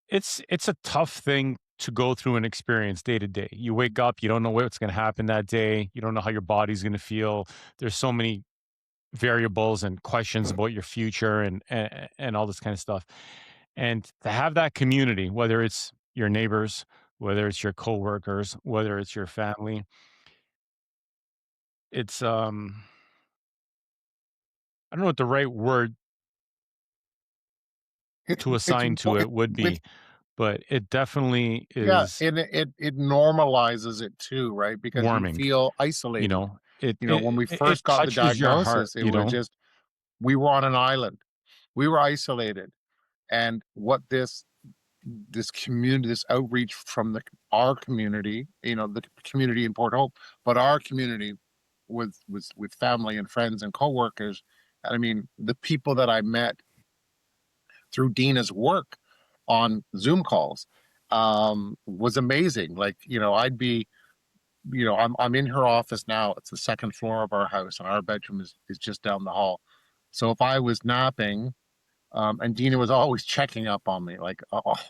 it's a tough thing to go through and experience day to day. You wake up, you don't know what's going to happen that day, you don't know how your body's going to feel. There's so many variables and questions about your future, and all this kind of stuff. And to have that community, whether it's your neighbors, whether it's your coworkers, whether it's your family, it's I don't know what the right word to it's assign to it would with be, but it definitely yeah, is and it normalizes it too, right? Because you warming. feel You isolated. know, it You know, when it we it first got the touches your heart. diagnosis, it was just we were on an island. We were isolated, and what this community, this outreach from our community, you know, the community in Port Hope, but our community with family and friends and coworkers. I mean, the people that I met through Dina's work on Zoom calls was amazing. Like, you know, I'd be, you know, I'm in her office now. It's the second floor of our house, and our bedroom is just down the hall. So if I was napping, and Dina was always checking up on me, like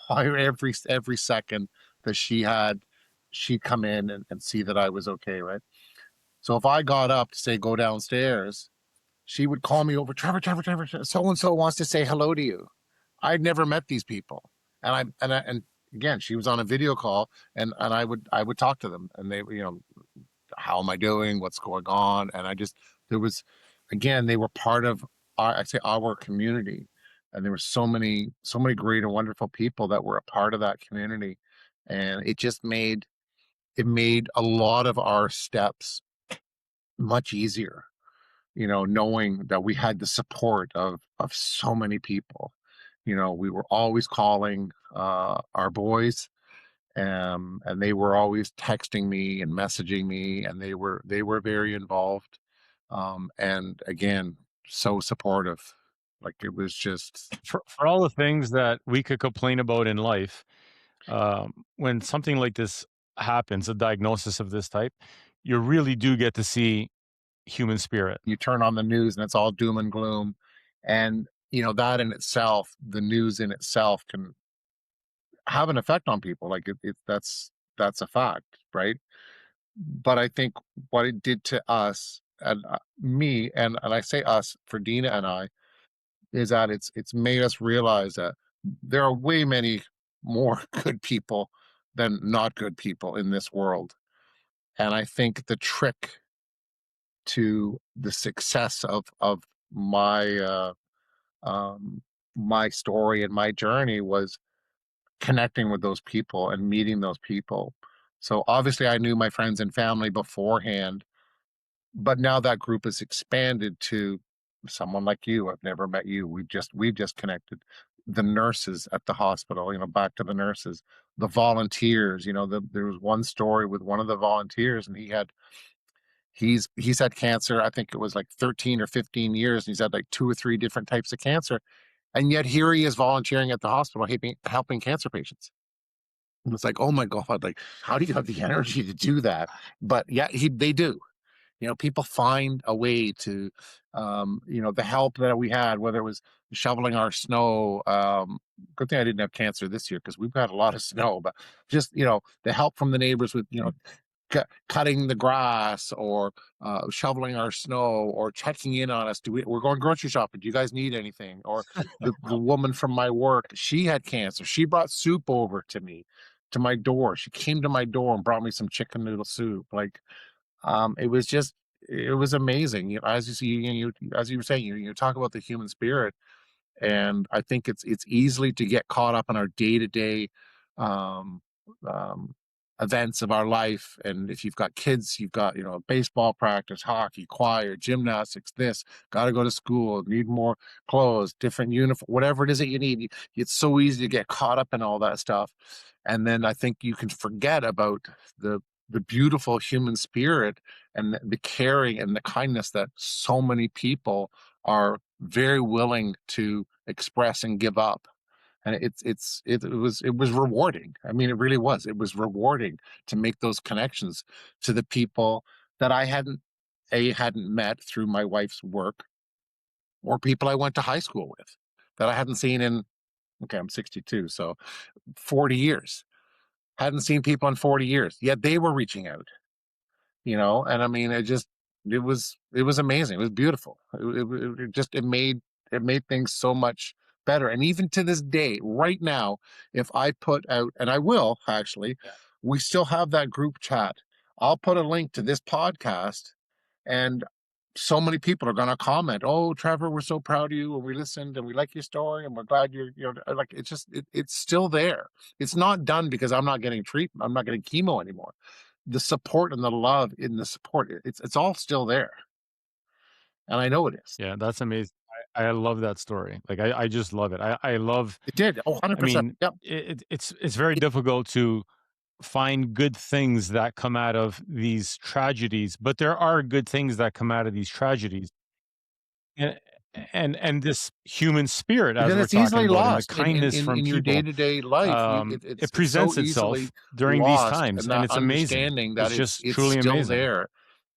every second that she'd come in and see that I was okay, right? So if I got up to say go downstairs, she would call me over, Trevor, so and so wants to say hello to you. I'd never met these people, and again, she was on a video call, and I would talk to them, and they, you know, how am I doing? What's going on? And I just, there was, again, they were part of I say our community, and there were so many great and wonderful people that were a part of that community, and it made a lot of our steps much easier. You know, knowing that we had the support of so many people. You know, we were always calling our boys, and they were always texting me and messaging me, and they were very involved, and again, so supportive. Like, it was just for all the things that we could complain about in life. When something like this happens, a diagnosis of this type, you really do get to see human spirit. you turn on the news and it's all doom and gloom, and you know that in itself, the news in itself can have an effect on people. Like, that's a fact, right? But I think what it did to us, and me, and I say us for Dina and I, is that it's made us realize that there are way many more good people than not good people in this world. And I think the trick to the success of my um, my story and my journey was connecting with those people and meeting those people. So obviously, I knew my friends and family beforehand, but now that group is expanded to someone like you. I've never met you. We've just connected. The nurses at the hospital, you know, back to the nurses, the volunteers, you know, there was one story with one of the volunteers, and he's had cancer. I think it was like 13 or 15 years, and he's had like two or three different types of cancer. And yet here he is volunteering at the hospital, helping cancer patients. And it's like, oh my God, like, how do you have the energy to do that? But yeah, they do. You know, people find a way to, you know, the help that we had, whether it was shoveling our snow. Good thing I didn't have cancer this year, because we've got a lot of snow, but just, you know, the help from the neighbors with, you know, cutting the grass, or shoveling our snow, or checking in on us. We're going grocery shopping. Do you guys need anything? Or the woman from my work, she had cancer. She brought soup over to me, to my door. She came to my door and brought me some chicken noodle soup. Like, it was just, it was amazing. You know, as you see, as you were saying, you talk about the human spirit, and I think it's easily to get caught up in our day to day events of our life. And if you've got kids, you've got, you know, baseball practice, hockey, choir, gymnastics, this, got to go to school, need more clothes, different uniform, whatever it is that you need. It's so easy to get caught up in all that stuff, and then I think you can forget about the the beautiful human spirit, and the caring and the kindness that so many people are very willing to express and give up. And it was rewarding. I mean, it really was. It was rewarding to make those connections to the people that I hadn't met through my wife's work, or people I went to high school with that I hadn't seen in, okay, I'm 62, so 40 years. Hadn't seen people in 40 years, yet they were reaching out, you know. And I mean, it was amazing. It was beautiful. It made things so much better. And even to this day, right now, if I put out, and I will actually, we still have that group chat. I'll put a link to this podcast, and so many people are going to comment, "Oh, Trevor, we're so proud of you, and we listened, and we like your story, and we're glad you're like." It's just it's still there. It's not done because I'm not getting treatment. I'm not getting chemo anymore. The support and the love in the support, it's all still there, and I know it is. Yeah, that's amazing. I love that story. Like, I just love it. I love It did. Oh, I 100%. mean, Yep. it's very difficult to find good things that come out of these tragedies, but there are good things that come out of these tragedies. And and this human spirit, as Because we're it's talking easily about, and the lost kindness from in your people, day-to-day life. it It's so presents easily itself during these lost, times, and and that it's amazing. understanding that It's just it's truly still amazing. there,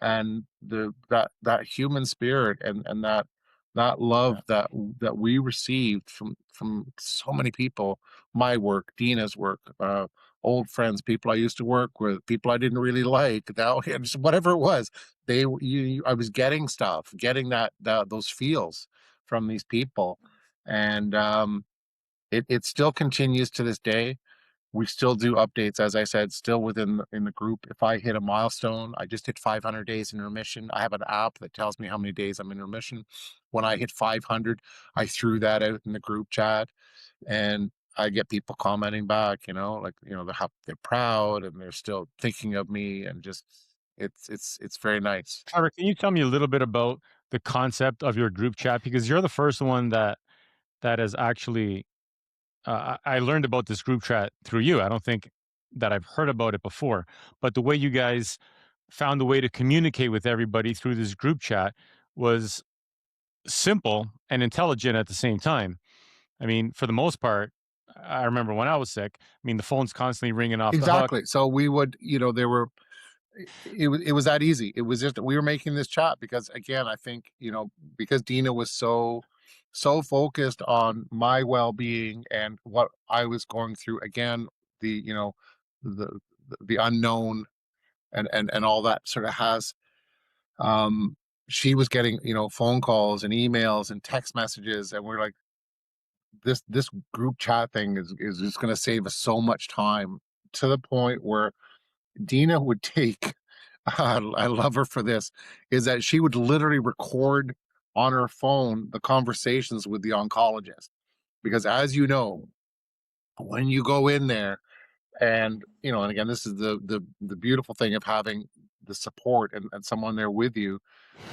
and that human spirit and that love Yeah. that we received from so many people, my work, Dina's work, old friends, people I used to work with, people I didn't really like, now just whatever it was, I was getting stuff, getting that those feels from these people, and it still continues to this day. We still do updates, as I said, still within in the group. If I hit a milestone, I just hit 500 days in remission. I have an app that tells me how many days I'm in remission. When I hit 500, I threw that out in the group chat, and I get people commenting back. Like they're proud and they're still thinking of me, and just it's very nice. Trevor, can you tell me a little bit about the concept of your group chat? Because you're the first one that has actually I learned about this group chat through you. I don't think that I've heard about it before, but the way you guys found a way to communicate with everybody through this group chat was simple and intelligent at the same time. I mean, for the most part, I remember when I was sick, I mean, the phone's constantly ringing off the hook. Exactly. So we would, there were it was that easy. It was just that we were making this chat because, again, I think, because Dina was so focused on my well-being and what I was going through. Again, the the the unknown and all that sort of has um she was getting phone calls and emails and text messages, and we're like, this group chat thing is just going to save us so much time, to the point where Dina would take, I love her for this, is that she would literally record on her phone the conversations with the oncologist. Because, as you know, when you go in there, and again, this is the beautiful thing of having the support and someone there with you,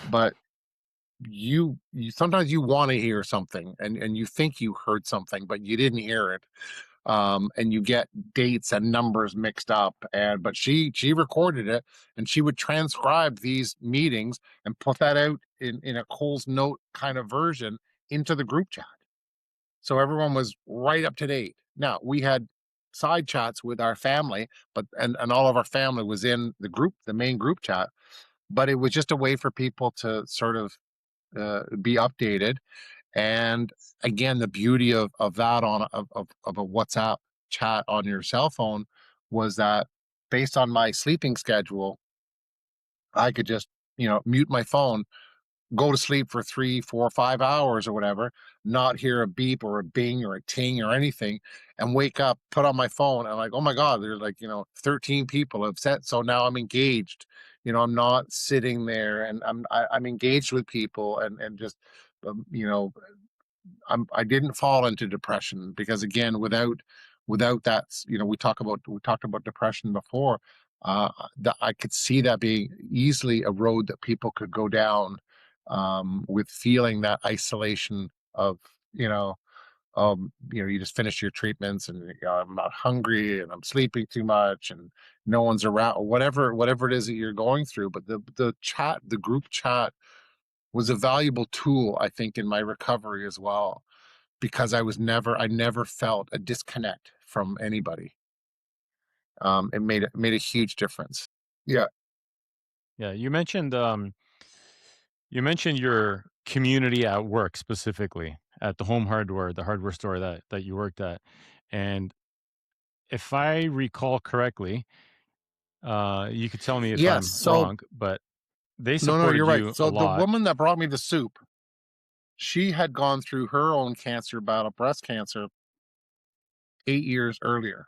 but you sometimes you want to hear something, and you think you heard something, but you didn't hear it, and you get dates and numbers mixed up, but she recorded it, and she would transcribe these meetings and put that out in a Cole's Note kind of version into the group chat, so everyone was right up to date. Now we had side chats with our family, but and all of our family was in the main group chat, but it was just a way for people to sort of be updated. And again, the beauty of that of a WhatsApp chat on your cell phone was that, based on my sleeping schedule, I could just mute my phone, go to sleep for 3, 4, 5 hours or whatever, not hear a beep or a bing or a ting or anything, and wake up, put on my phone, and like, oh my God, there's like 13 people have said, so now I'm engaged. I'm not sitting there, and I'm engaged with people, and just um, you know I didn't fall into depression, because, again, without that, we talked about depression before. That I could see that being easily a road that people could go down, with feeling that isolation of, you just finish your treatments, and I'm not hungry, and I'm sleeping too much, and no one's around, or whatever it is that you're going through. But the group chat was a valuable tool, I think, in my recovery as well, because I never felt a disconnect from anybody. It made a huge difference. Yeah. Yeah, you mentioned your community at work, specifically at the home hardware, the hardware store that you worked at. And if I recall correctly, you could tell me if Yes. I'm So wrong, but they no, you're supported right. you a So the lot. woman that brought me the soup, she had gone through her own cancer battle, breast cancer, 8 years earlier,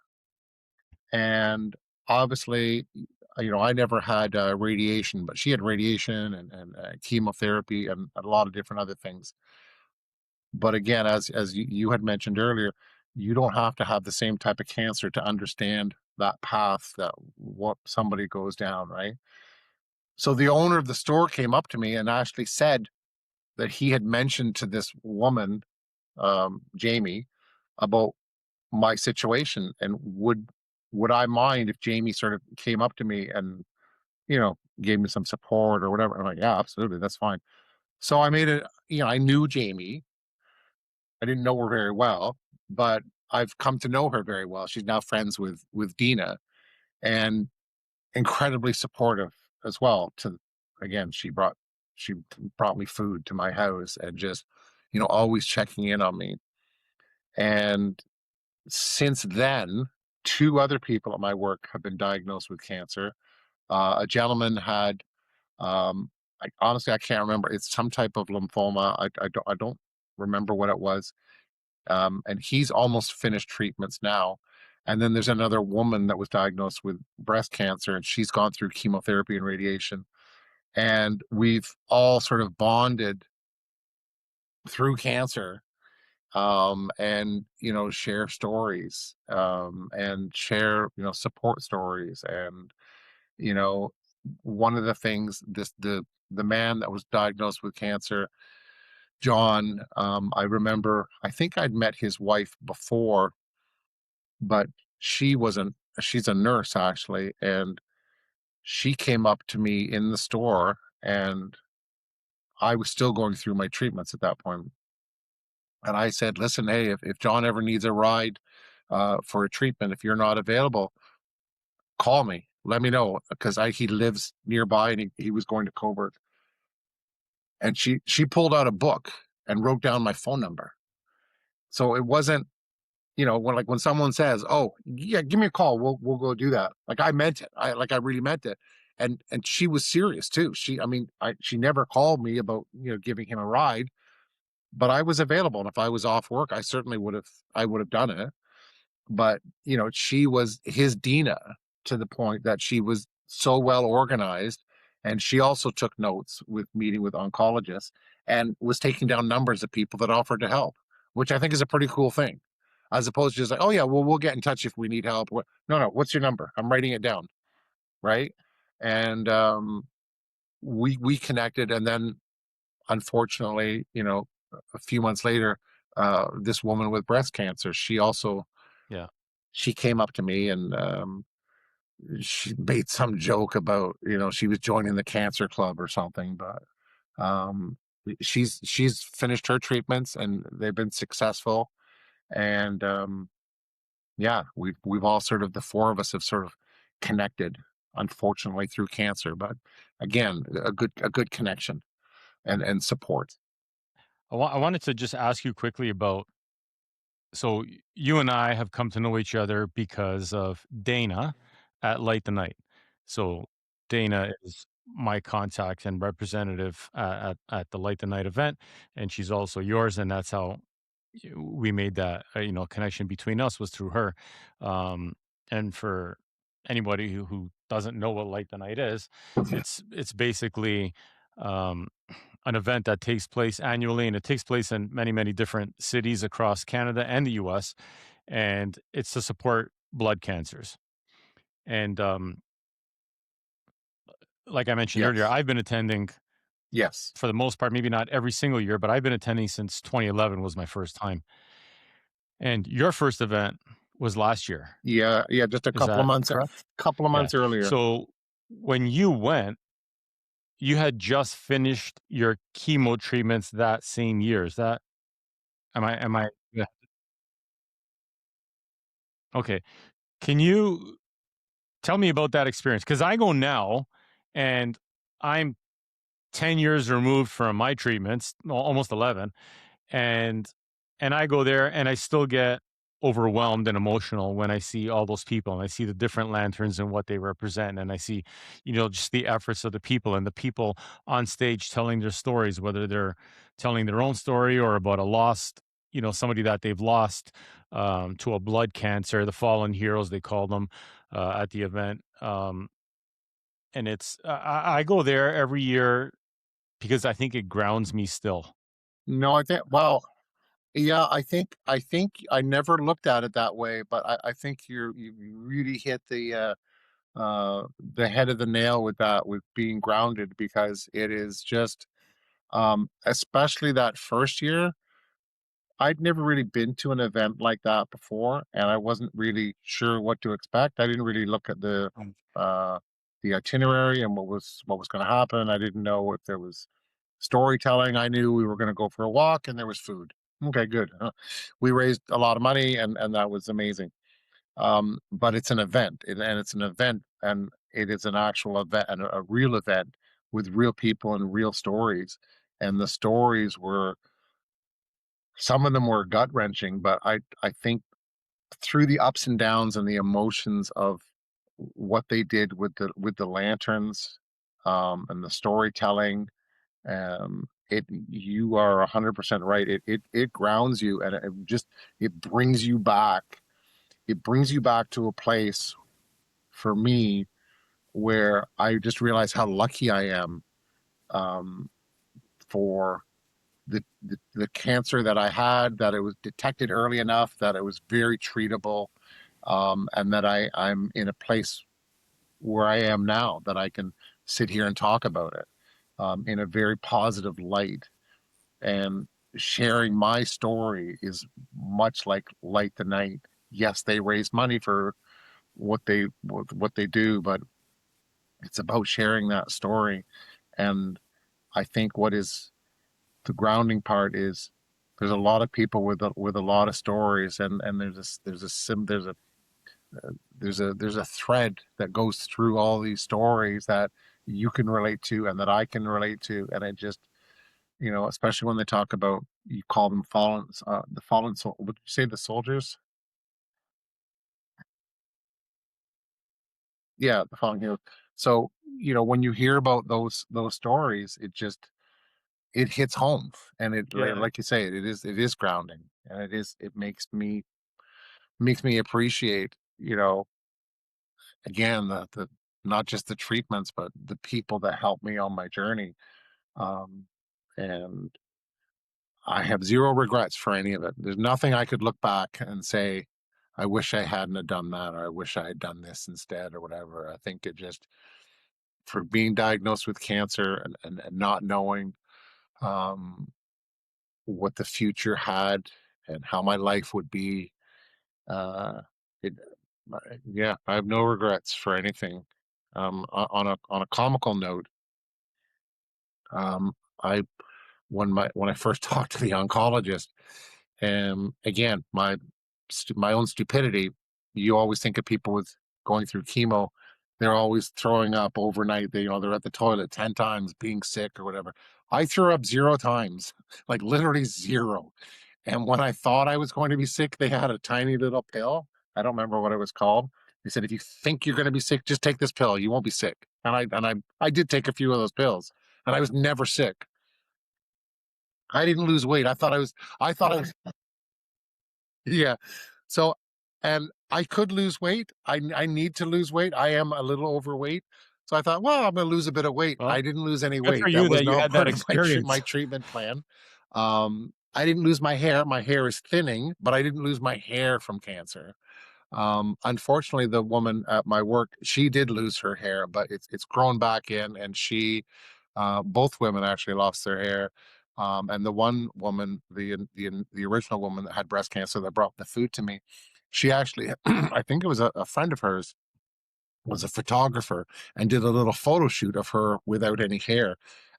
and obviously, I never had radiation, but she had radiation and chemotherapy and a lot of different other things. But again, as you had mentioned earlier, you don't have to have the same type of cancer to understand that path that what somebody goes down, right? So the owner of the store came up to me and actually said that he had mentioned to this woman, Jamie, about my situation, and would I mind if Jamie sort of came up to me and gave me some support or whatever. I'm like, yeah, absolutely, that's fine. So I made it. I knew Jamie. I didn't know her very well, but I've come to know her very well. She's now friends with Dina, and incredibly supportive as well. To again, she brought me food to my house and just always checking in on me. And since then, two other people at my work have been diagnosed with cancer. A gentleman had, honestly, I can't remember. It's some type of lymphoma. I don't remember what it was. And he's almost finished treatments now. And then there's another woman that was diagnosed with breast cancer, and she's gone through chemotherapy and radiation. And we've all sort of bonded through cancer, and share stories, and share support stories. And you know one of the things, the man that was diagnosed with cancer, John, I remember, I think I'd met his wife before, but she wasn't she's a nurse actually, and she came up to me in the store, and I was still going through my treatments at that point. And I said, listen, hey, if John ever needs a ride for a treatment, if you're not available, call me. Let me know, because he lives nearby, and he was going to Coburg. And she pulled out a book and wrote down my phone number. So it wasn't, when someone says, "Oh, yeah, give me a call. We'll go do that." Like I meant it. I really meant it. And she was serious too. She never called me about giving him a ride, but I was available, and if I was off work, I would have done it. But she was his Dina, to the point that she was so well organized, and she also took notes with meeting with oncologists, and was taking down numbers of people that offered to help, which I think is a pretty cool thing, as opposed to just like, oh yeah, well, we'll get in touch if we need help. No, what's your number? I'm writing it down, right? And we connected, and then unfortunately, a few months later, this woman with breast cancer, she also Yeah. she came up to me, and she made some joke about she was joining the cancer club or something. But um she's finished her treatments, and they've been successful. And yeah, we've all sort of, the four of us have sort of connected, unfortunately, through cancer, but again, a good connection and support. I wanted to just ask you quickly about, so you and I have come to know each other because of Dana at Light the Night. So Dana is my contact and representative at the Light the Night event, and she's also yours, and that's how we made that connection between us, was through her. Um, and for anybody who doesn't know what Light the Night is, it's basically um, an event that takes place annually, and it takes place in many, many different cities across Canada and the US. And it's to support blood cancers. And like I mentioned earlier, Yes. I've been attending Yes. for the most part, maybe not every single year, but I've been attending since 2011 was my first time. And your first event was last year. Yeah, yeah, just a Is couple of that months correct? couple of Yeah. months earlier. So when you went, you had just finished your chemo treatments that same year. Is that, am I, yeah. Okay. Can you tell me about that experience? Because I go now, and I'm 10 years removed from my treatments, almost 11. And I go there, and I still get overwhelmed and emotional when I see all those people, and I see the different lanterns and what they represent, and I see, just the efforts of the people, and the people on stage telling their stories, whether they're telling their own story or about a lost, somebody that they've lost to a blood cancer, the fallen heroes they call them at the event. and it's I go there every year because I think it grounds me still. No, I think, well, yeah, I think I never looked at it that way, but I think you really hit the head of the nail with that, with being grounded, because it is just, especially that first year, I'd never really been to an event like that before, and I wasn't really sure what to expect. I didn't really look at uh, the itinerary and what was going to happen. I didn't know if there was storytelling. I knew we were going to go for a walk and there was food. Okay, good. We raised a lot of money, and that was amazing. But it's an event, and it's an event, and it is an actual event, and a real event with real people and real stories. And the stories were, some of them were gut wrenching, but I think through the ups and downs and the emotions of what they did with the lanterns, and the storytelling, it you are 100% right. It grounds you, and it just, it brings you back. It brings you back to a place, for me, where I just realize how lucky I am, um, for the cancer that I had, that it was detected early enough, that it was very treatable, and that I'm in a place where I am now, that I can sit here and talk about it, in a very positive light. And sharing my story is much like Light the Night. Yes, they raise money for what they do, but it's about sharing that story. And I think what is the grounding part is, there's a lot of people with a lot of stories, and there's a thread that goes through all these stories that you can relate to and that I can relate to. And it just, especially when they talk about, you call them fallen, the fallen soul. Would you say the soldiers? Yeah, the fallen heroes. So, when you hear about those stories, it just, it hits home, and it, Yeah. like you say, it is grounding, and it makes me appreciate, again, the not just the treatments, but the people that helped me on my journey. Um, and I have zero regrets for any of it. There's nothing I could look back and say, I wish I hadn't have done that, or I wish I had done this instead, or whatever. I think it just, for being diagnosed with cancer, and not knowing, um, what the future had and how my life would be, uh, it, yeah, I have no regrets for anything. On a comical note, um, I when I first talked to the oncologist, again, my own stupidity. You always think of people with going through chemo, they're always throwing up overnight. They're at the toilet 10 times, being sick or whatever. I threw up 0 times, like literally zero. And when I thought I was going to be sick, they had a tiny little pill. I don't remember what it was called. They said, if you think you're going to be sick, just take this pill. You won't be sick. And I did take a few of those pills, and I was never sick. I didn't lose weight. I thought I was, yeah. So, and I could lose weight. I need to lose weight. I am a little overweight. So I thought, well, I'm going to lose a bit of weight. Well, I didn't lose any good for weight. That you was that you not had that part of my experience. treatment plan. I didn't lose my hair. My hair is thinning, but I didn't lose my hair from cancer. Unfortunately, the woman at my work, she did lose her hair, but it's grown back in, and both women actually lost their hair. And the one woman, the original woman that had breast cancer that brought the food to me, she actually, I think it was a friend of hers, was a photographer, and did a little photo shoot of her without any hair.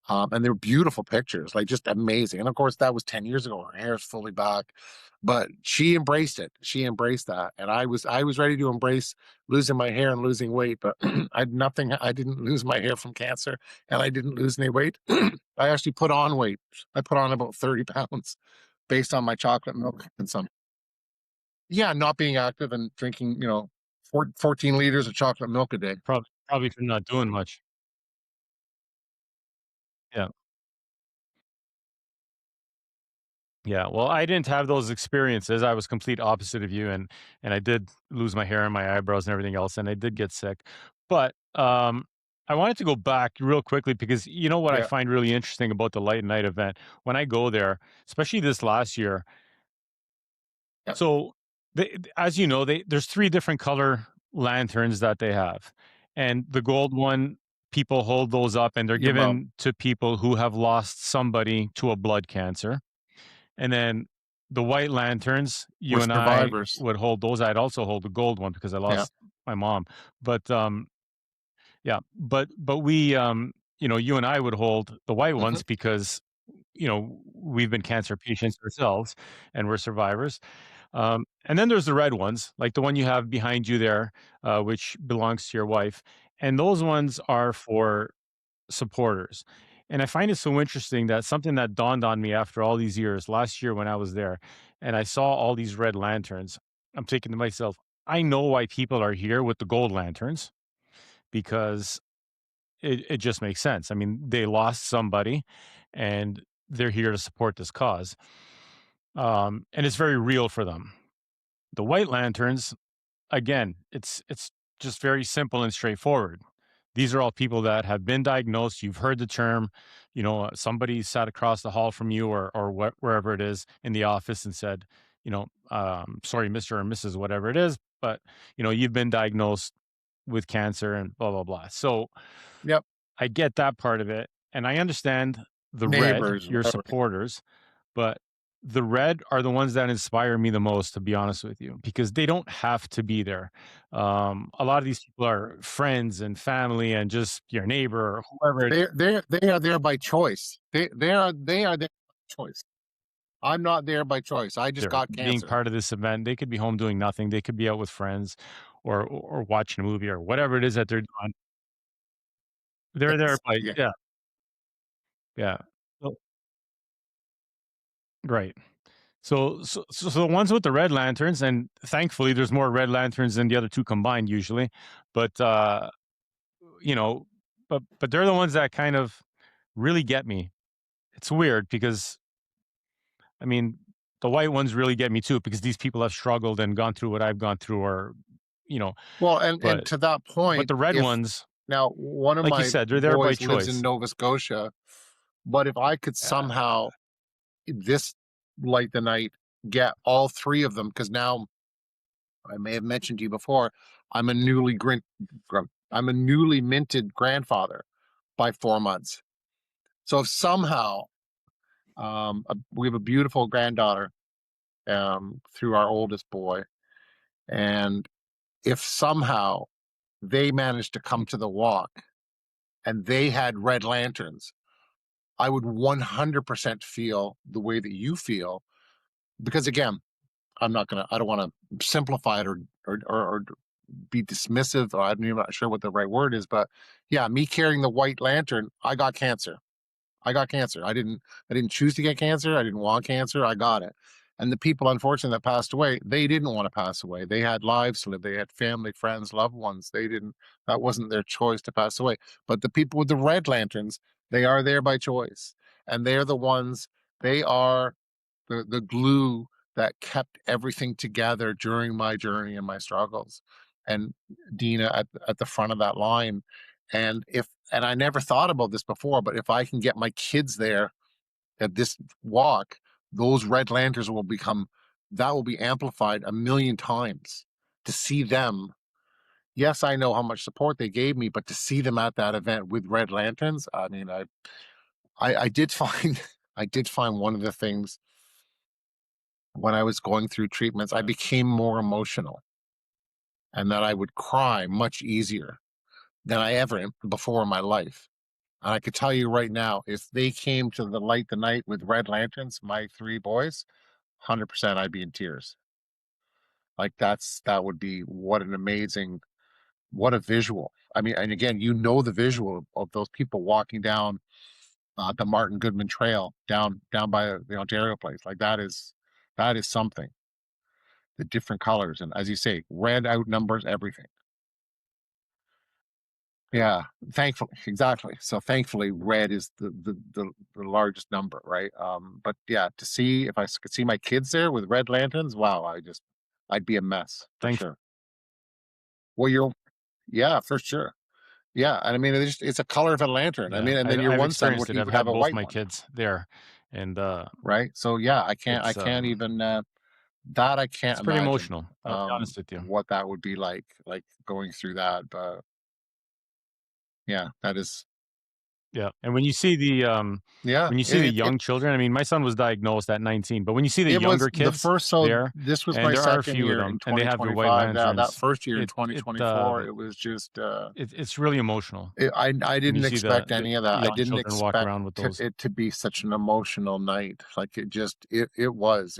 And they were beautiful pictures, like just amazing. And of course, that was 10 years ago. Her hair is fully back, but she embraced it. She embraced that. And I was ready to embrace losing my hair and losing weight, but I didn't lose my hair from cancer, and I didn't lose any weight. I actually put on weight. I put on about 30 pounds based on my chocolate milk consumption. Yeah, not being active and drinking, 14 liters of chocolate milk a day. Probably from not doing much. Yeah. Yeah, well, I didn't have those experiences. I was complete opposite of you, and I did lose my hair and my eyebrows and everything else, and I did get sick. But, I wanted to go back real quickly because you know what I Yeah. find really interesting about the light night event when I go there, especially this last year. Yeah. So, as you know, there's three different color lanterns that they have, and the gold one, people hold those up, and they're Your mom. given to people who have lost somebody to a blood cancer. And then the white lanterns, We're you and I survivors. would hold those. I'd also hold the gold one because I Yeah. lost my mom. But yeah, but we you and I would hold the white Hmm. ones because we've been cancer patients ourselves and we're survivors. And then there's the red ones, like the one you have behind you there, which belongs to your wife. And those ones are for supporters. And I find it so interesting that something that dawned on me after all these years, last year when I was there, and I saw all these red lanterns, I'm thinking to myself, I know why people are here with the gold lanterns because it just makes sense. I mean, they lost somebody and they're here to support this cause. And it's very real for them. The white lanterns, again, it's just very simple and straightforward. These are all people that have been diagnosed. You've heard the term, somebody sat across the hall from you or wherever it is in the office and said, sorry, Mr. or Mrs. whatever it is, but you've been diagnosed with cancer and blah blah blah. So Yep. I get that part of it, and I understand the red, Neighbors, your whatever. supporters, but the red are the ones that inspire me the most, to be honest with you, because they don't have to be there. A lot of these people are friends and family and just your neighbor or whoever They are there by choice. They are there by choice. I'm not there by choice. I just they're got being cancer. part of this event. They could be home doing nothing. They could be out with friends or watching a movie or whatever it is that they're doing. They're there Yes. by Yeah. yeah, yeah. So- Right. So the ones with the red lanterns, and thankfully there's more red lanterns than the other two combined usually, but you know, but they're the ones that kind of really get me. It's weird because I mean, the white ones really get me too because these people have struggled and gone through what I've gone through, or you know, Well, and but to that but point, the red if ones, now one of like you my said, they're there by boys lives in choice. Nova Scotia, but if I could Yeah, somehow this light the night get all three of them, because now I may have mentioned to you before, I'm a I'm a newly minted grandfather by 4 months. So if somehow we have a beautiful granddaughter through our oldest boy, and if somehow they managed to come to the walk and they had red lanterns, I would 100% feel the way that you feel. Because again, I don't want to simplify it or be dismissive. Or I'm not sure what the right word is, but yeah, me carrying the white lantern, I got cancer. I got cancer. I didn't choose to get cancer. I didn't want cancer. I got it. And the people, unfortunately, that passed away, they didn't want to pass away. They had lives to live. They had family, friends, loved ones. They didn't. That wasn't their choice to pass away. But the people with the red lanterns, they are there by choice, and they're the ones. They are the glue that kept everything together during my journey and my struggles. And Dina at the front of that line. And I never thought about this before, but if I can get my kids there at this walk, those red lanterns will become that will be amplified a million times to see them. Yes, I know how much support they gave me, but to see them at that event with red lanterns, I mean, I did find I did find one of the things when I was going through treatments, I became more emotional and that I would cry much easier than I ever before in my life. And I could tell you right now, if they came to the light the night with red lanterns, my three boys, 100% I'd be in tears. Like that would be what an amazing, what a visual. I mean, and again, the visual of those people walking down the Martin Goodman Trail down by the Ontario place. Like that is something. The different colors, and as you say, red outnumbers everything. Yeah, thankfully, exactly. So thankfully, red is the largest number, right? But yeah, to see if could see my kids there with red lanterns, wow, I'd be a mess for thank sure. Well, you're, yeah, for sure. Yeah, and I mean, it's a color of a lantern. I Yeah, mean, and then your I've one son experienced it. he I've would have had a both white my one, kids there, and right? So yeah, I it's can't even that I can't it's pretty imagine emotional. I'll be honest with you. what that would be like going through that. But yeah, that is Yeah, and when you see yeah. the young children, I mean, my son was diagnosed at 19, but when you see the It was younger the kids first, so there, this was and my there are a second few of year in them, and they have their white 2025. Now that lanterns, first year in it 2024, it was just it's really emotional I when you didn't see expect the any of that. I young didn't children walk expect around with those. it to be such an emotional night. Like it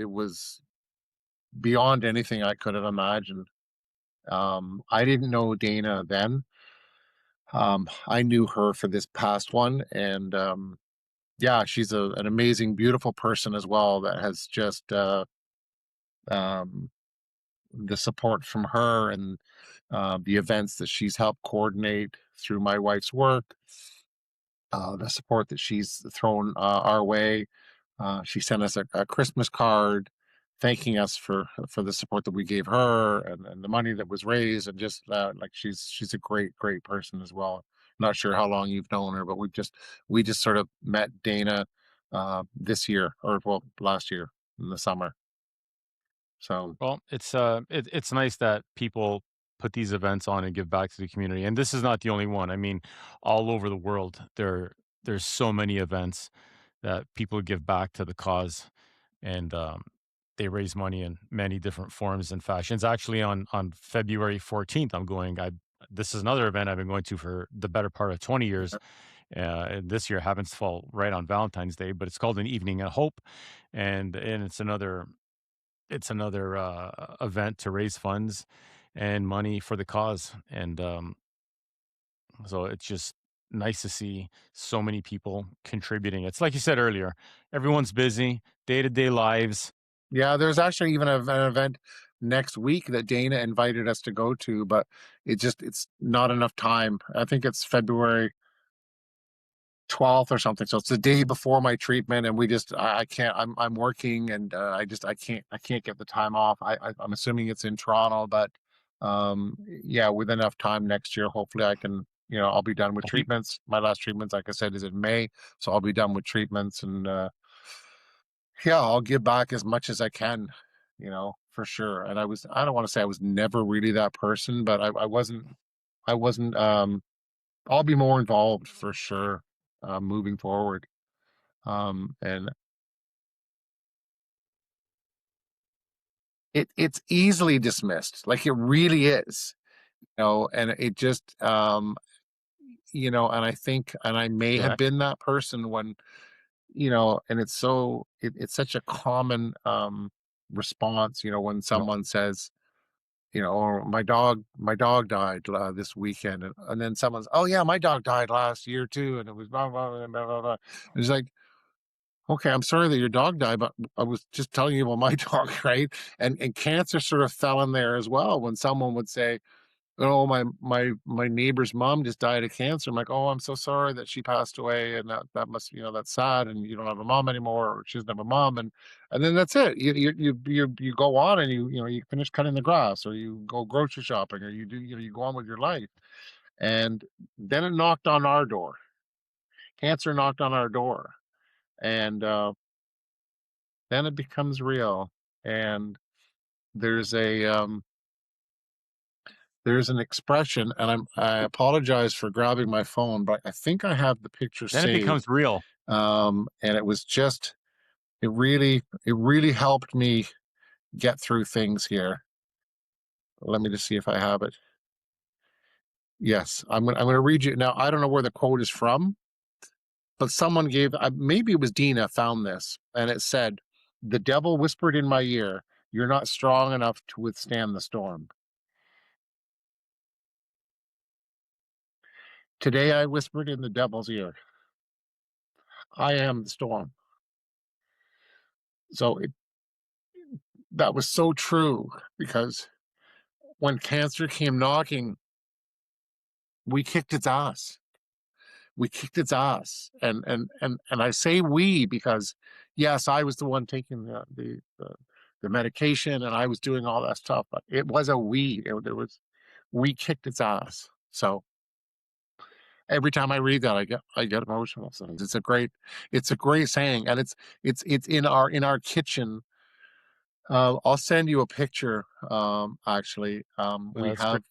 was beyond anything I could have imagined. I didn't know Dana then. I knew her for this past one, and yeah, she's an amazing, beautiful person as well. That has just um, the support from her and the events that she's helped coordinate through my wife's work, the support that she's thrown our way. She sent us a Christmas card thanking us for the support that we gave her and the money that was raised, and just like she's a great person as well. Not sure how long you've known her, but we just sort of met Dana this year, or well, last year in the summer. So Well, it's nice that people put these events on and give back to the community, and this is not the only one. I mean, all over the world, there's so many events that people give back to the cause, and they raise money in many different forms and fashions. Actually, on February 14th, I'm going. I This is another event I've been going to for the better part of 20 years. And this year happens to fall right on Valentine's Day, but it's called an Evening of Hope, and it's another event to raise funds and money for the cause, and so it's just nice to see so many people contributing. It's like you said earlier, everyone's busy, day-to-day lives. yeah, there's actually even an event next week that Dana invited us to go to, but it's not enough time. I think it's February 12th or something. So it's the day before my treatment, and I can't. I'm working, and I can't get the time off. I'm assuming it's in Toronto, but yeah, with enough time next year, hopefully I can. I'll be done with Hope you treatments. My last treatments, like I said, is in May, so I'll be done with treatments, and yeah, I'll give back as much as I can. For sure. And I don't want to say I was never really that person, but I wasn't. I'll be more involved for sure moving forward. And it's easily dismissed, like it really is. And it just and I think, and I may have correct. been that person when, and it's such a common response, when Yep. someone says, "Oh, my dog died this weekend," and then someone's, "Oh yeah, my dog died last year too," and it was blah blah blah blah blah. Blah. It's like, okay, I'm sorry that your dog died, but I was just telling you about my dog, right? And cancer sort of fell in there as well when someone would say, "Oh, my neighbor's mom just died of cancer." I'm like, "Oh, I'm so sorry that she passed away, and that must, that's sad, and you don't have a mom anymore, or she doesn't have a mom," and then that's it. You go on, and you finish cutting the grass, or you go grocery shopping, or you go on with your life. And then it knocked on our door. Cancer knocked on our door, and then it becomes real. And there's there's an expression, and I apologize for grabbing my phone, but I think I have the picture Then it saved. becomes real. And it really helped me get through things here. Let me just see if I have it. Yes, I'm gonna read you now. I don't know where the quote is from, but someone gave, maybe it was Dina found this, and it said, "The devil whispered in my ear, 'You're not strong enough to withstand the storm.' Today I whispered in the devil's ear, 'I am the storm.'" So that was so true, because when cancer came knocking, we kicked its ass. We kicked its ass, and I say we because, yes, I was the one taking the medication, and I was doing all that stuff, but it was a we. We kicked its ass. So Every time I read that, I get emotional. So it's a great saying, and it's in our kitchen. I'll send you a picture. Actually, we That's great. have.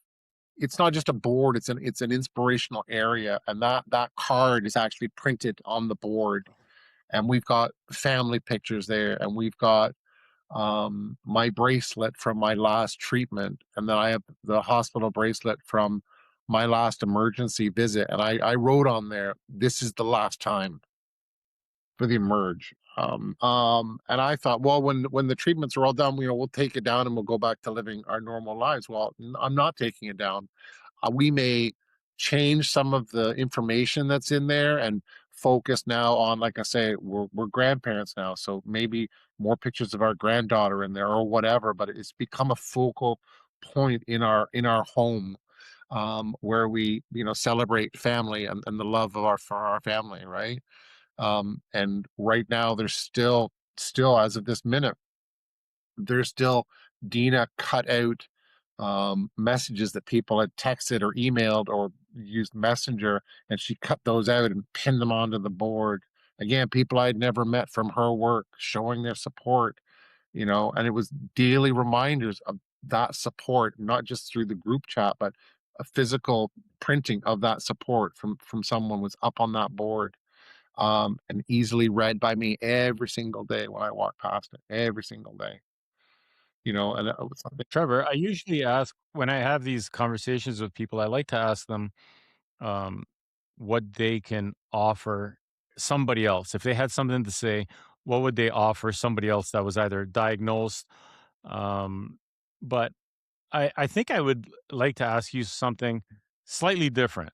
It's not just a board; it's an inspirational area, and that card is actually printed on the board, and we've got family pictures there, and we've got my bracelet from my last treatment, and then I have the hospital bracelet from my last emergency visit. And I wrote on there, "This is the last time for the emerge." And I thought, well, when the treatments are all done, we'll take it down and we'll go back to living our normal lives. Well, I'm not taking it down. We may change some of the information that's in there and focus now on, like I say, we're grandparents now, so maybe more pictures of our granddaughter in there or whatever. But it's become a focal point in our home, where we celebrate family and the love of our for our family, right? And right now, there's still as of this minute, there's still Dina cut out messages that people had texted or emailed or used Messenger, and she cut those out and pinned them onto the board. Again, people I'd never met from her work, showing their support, and it was daily reminders of that support, not just through the group chat, but a physical printing of that support from someone was up on that board, and easily read by me every single day when I walk past it, every single day. And it was something. Trevor, I usually ask when I have these conversations with people, I like to ask them um, what they can offer somebody else. If they had something to say, what would they offer somebody else that was either diagnosed? Um, but I think I would like to ask you something slightly different.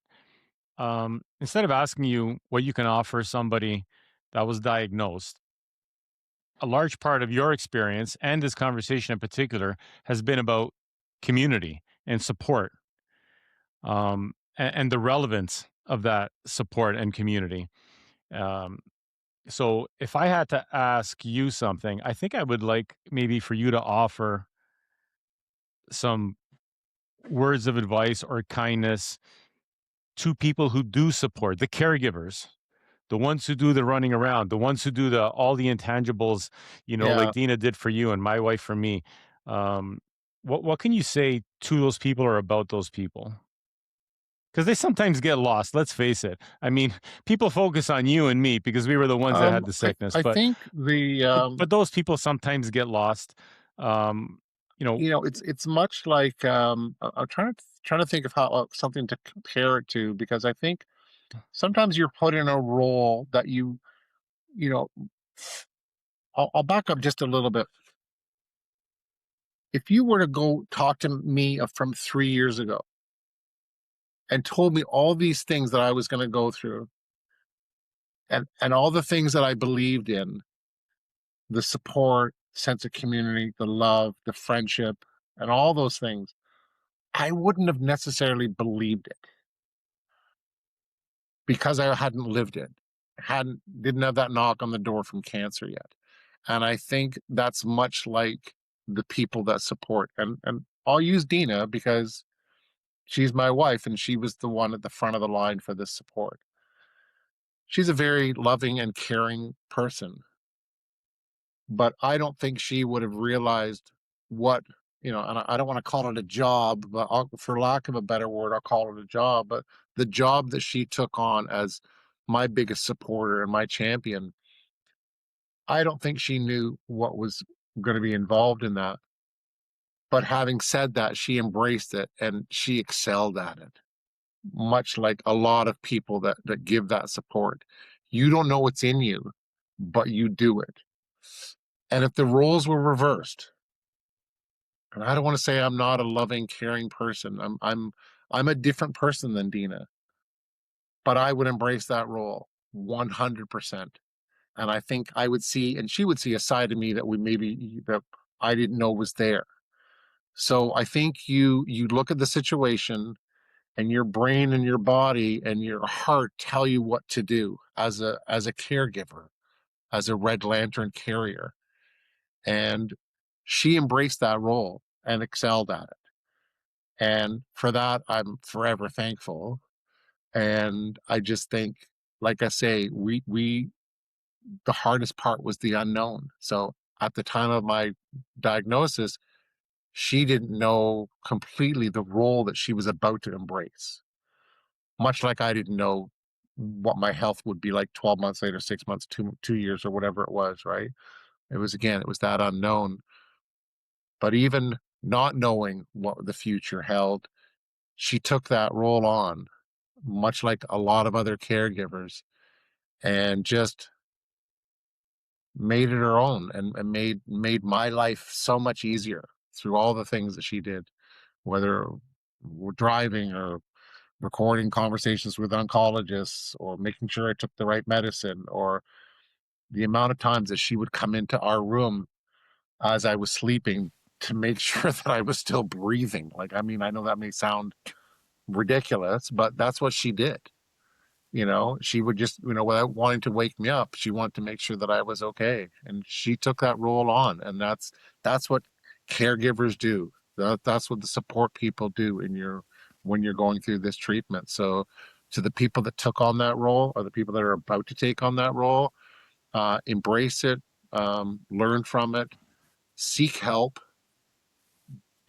Instead of asking you what you can offer somebody that was diagnosed, a large part of your experience and this conversation in particular has been about community and support, and the relevance of that support and community. Um, so, if I had to ask you something, I think I would like maybe for you to offer some words of advice or kindness to people who do support the caregivers, the ones who do the running around, the ones who do the all the intangibles, like Yeah. Dina did for you and my wife for me. Um, what can you say to those people or about those people? Because they sometimes get lost. Let's face it. I mean, people focus on you and me because we were the ones that had the sickness, I think but those people sometimes get lost. Um, you know, it's much like, I'm trying to think of how something to compare it to, because I think sometimes you're put in a role that you know I'll back up just a little bit. If you were to go talk to me from 3 years ago and told me all these things that I was going to go through, and all the things that I believed in, the support, sense of community, the love, the friendship, and all those things, I wouldn't have necessarily believed it because I hadn't lived it, didn't have that knock on the door from cancer yet. And I think that's much like the people that support. And I'll use Dina because she's my wife and she was the one at the front of the line for this support. She's a very loving and caring person, but I don't think she would have realized what, and I don't want to call it a job, but for lack of a better word, I'll call it a job. But the job that she took on as my biggest supporter and my champion, I don't think she knew what was going to be involved in that. But having said that, she embraced it and she excelled at it, much like a lot of people that give that support. You don't know what's in you, but you do it. And if the roles were reversed, and I don't want to say I'm not a loving, caring person. I'm a different person than Dina, but I would embrace that role 100%. And I think I would see, and she would see a side of me that that I didn't know was there. So I think you look at the situation, and your brain and your body and your heart tell you what to do as a caregiver, as a Red Lantern carrier. And she embraced that role and excelled at it. And for that, I'm forever thankful. And I just think, like I say, we the hardest part was the unknown. So at the time of my diagnosis, she didn't know completely the role that she was about to embrace, much like I didn't know what my health would be like 12 months later, 6 months, 2 years, or whatever it was, right? It was, again, it was that unknown. But even not knowing what the future held, she took that role on, much like a lot of other caregivers, and just made it her own, and made my life so much easier through all the things that she did, whether we're driving or recording conversations with oncologists or making sure I took the right medicine, or the amount of times that she would come into our room as I was sleeping to make sure that I was still breathing. Like, I mean, I know that may sound ridiculous, but that's what she did. She would just, without wanting to wake me up, she wanted to make sure that I was okay. And she took that role on. And that's what caregivers do. That's what the support people do when you're going through this treatment. So to the people that took on that role, or the people that are about to take on that role, embrace it, learn from it, seek help.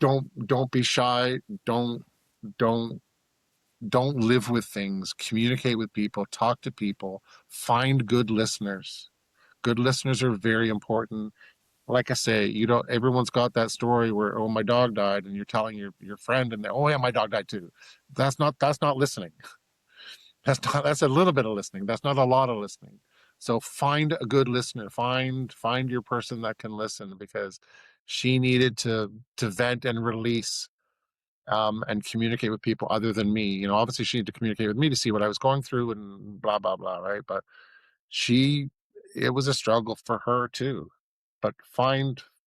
Don't be shy. Don't don't live with things. Communicate with people. Talk to people. Find good listeners. Good listeners are very important. Like I say, everyone's got that story where, oh, my dog died, and you're telling your friend, and oh yeah, my dog died too. That's not listening. That's a little bit of listening. That's not a lot of listening. So find a good listener. Find your person that can listen, because she needed to vent and release, and communicate with people other than me. Obviously she needed to communicate with me to see what I was going through and blah blah blah, right? But she it was a struggle for her too. But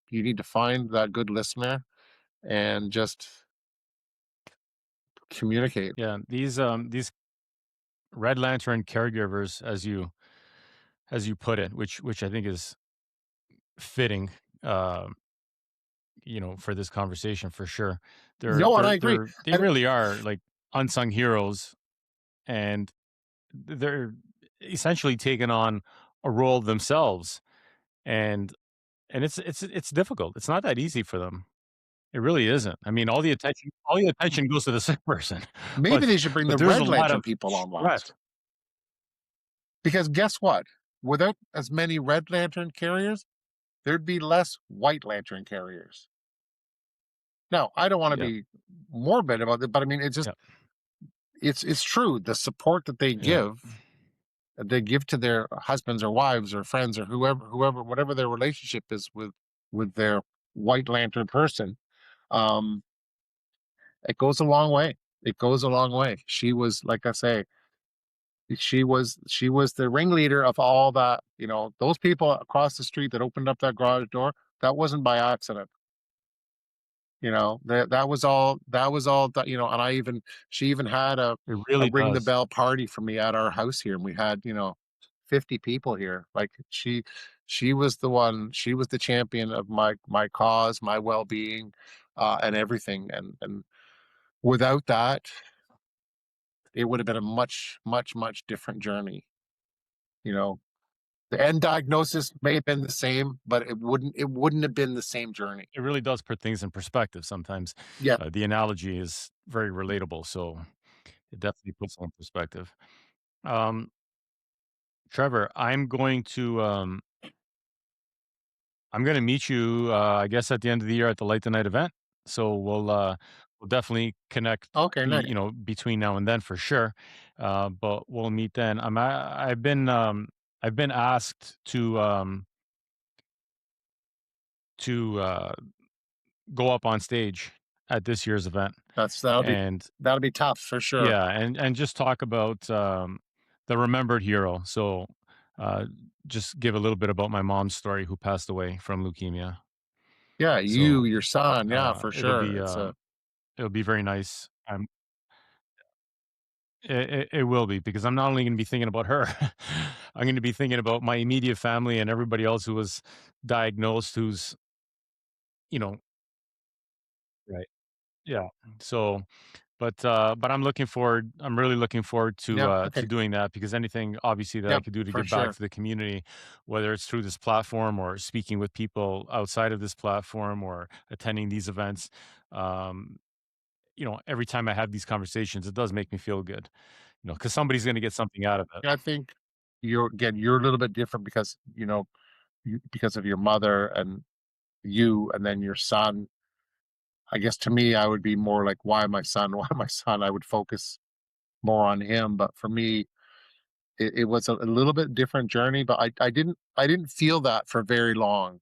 you need to find that good listener and just communicate. Yeah, these Red Lantern caregivers, as you put it, which I think is fitting, uh, for this conversation for sure. No, and I agree. They And really are like unsung heroes, and they're essentially taking on a role themselves, and it's difficult. It's not that easy for them. It really isn't. I mean, all the attention goes to the sick person, maybe but they should bring the there's a Red lot Lantern of people on stress. last. Because guess what? Without as many Red Lantern carriers, there'd be less White Lantern carriers. Now, I don't want to Yeah, be morbid about it, but I mean, yeah, it's true. The support that yeah. they give to their husbands or wives or friends or whoever, whatever their relationship is with their White Lantern person, um, it goes a long way. It goes a long way. She was, like I say, she was the ringleader of all that. Those people across the street that opened up that garage door, that wasn't by accident. That was all that. And she even had It a really ring the does. bell party for me at our house here, and we had 50 people here. Like, she was the one. She was the champion of my cause, my well-being, and everything. And without that, it would have been a much, much, much different journey. You know, the end diagnosis may have been the same, but it wouldn't have been the same journey. It really does put things in perspective sometimes. Yeah. The analogy is very relatable, so it definitely puts it in perspective. Um, Trevor, I'm gonna meet you, I guess, at the end of the year at the Light the Night event. So we'll definitely connect, Okay. Nice. between now and then for sure. But we'll meet then. I've been asked to go up on stage at this year's event, That'll be and that'll be tough for sure. yeah, and just talk about the remembered hero. So uh, just give a little bit about my mom's story, who passed away from leukemia. Yeah, So your son, yeah, for sure. it'll be very nice. It will be, because I'm not only going to be thinking about her, I'm going to be thinking about my immediate family and everybody else who was diagnosed, who's you know right, yeah. So But I'm really looking forward Yeah. to Okay. doing that, because anything obviously that I Yep. could do to For give back sure. to the community, whether it's through this platform or speaking with people outside of this platform or attending these events, um, every time I have these conversations, it does make me feel good, because somebody's going to get something out of it. I think you're a little bit different because because of your mother and you, and then your son. I guess to me, I would be more like, why my son? Why my son? I would focus more on him. But for me, it was a little bit different journey. But I didn't feel that for very long.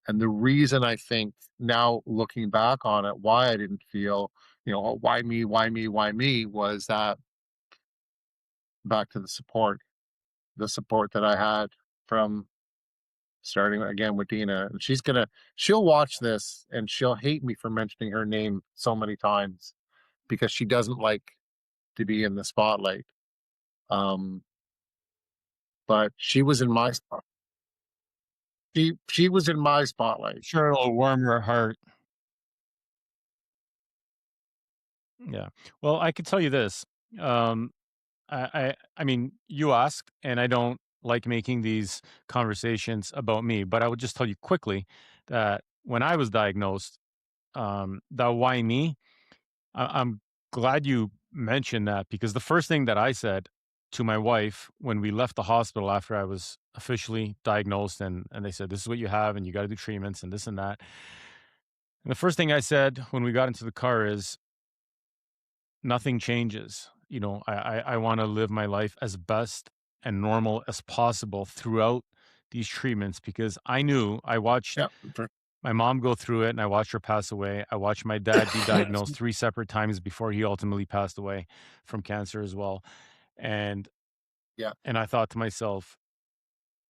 And the reason I think now looking back on it, why I didn't feel, "Oh, why me? Why me? Why me?" was that back to the support that I had from starting again with Dina. And she'll watch this and she'll hate me for mentioning her name so many times because she doesn't like to be in the spotlight. Um, but she was in my spot. She was in my spotlight. Sure, it'll warm your heart. Yeah. Well, I could tell you this. Um, I mean, you ask, and I don't like making these conversations about me, but I would just tell you quickly that when I was diagnosed, the why me, I'm glad you mentioned that, because the first thing that I said to my wife when we left the hospital after I was officially diagnosed, and they said, this is what you have, and you got to do treatments and this and that. And the first thing I said when we got into the car is, nothing changes. I want to live my life as best and normal as possible throughout these treatments, because I knew I watched Yeah. For, my mom go through it and I watched her pass away. I watched my dad be diagnosed three separate times before he ultimately passed away from cancer as well. And yeah. and I thought to myself,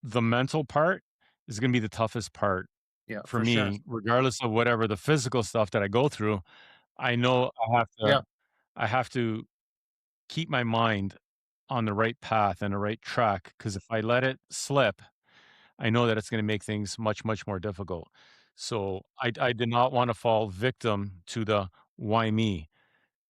the mental part is going to be the toughest part Yeah. for For sure. me, regardless of whatever the physical stuff that I go through. I know Yeah. I have to keep my mind on the right path and the right track, because if I let it slip, I know that it's gonna make things much, much more difficult. So, I did not wanna fall victim to the "why me?"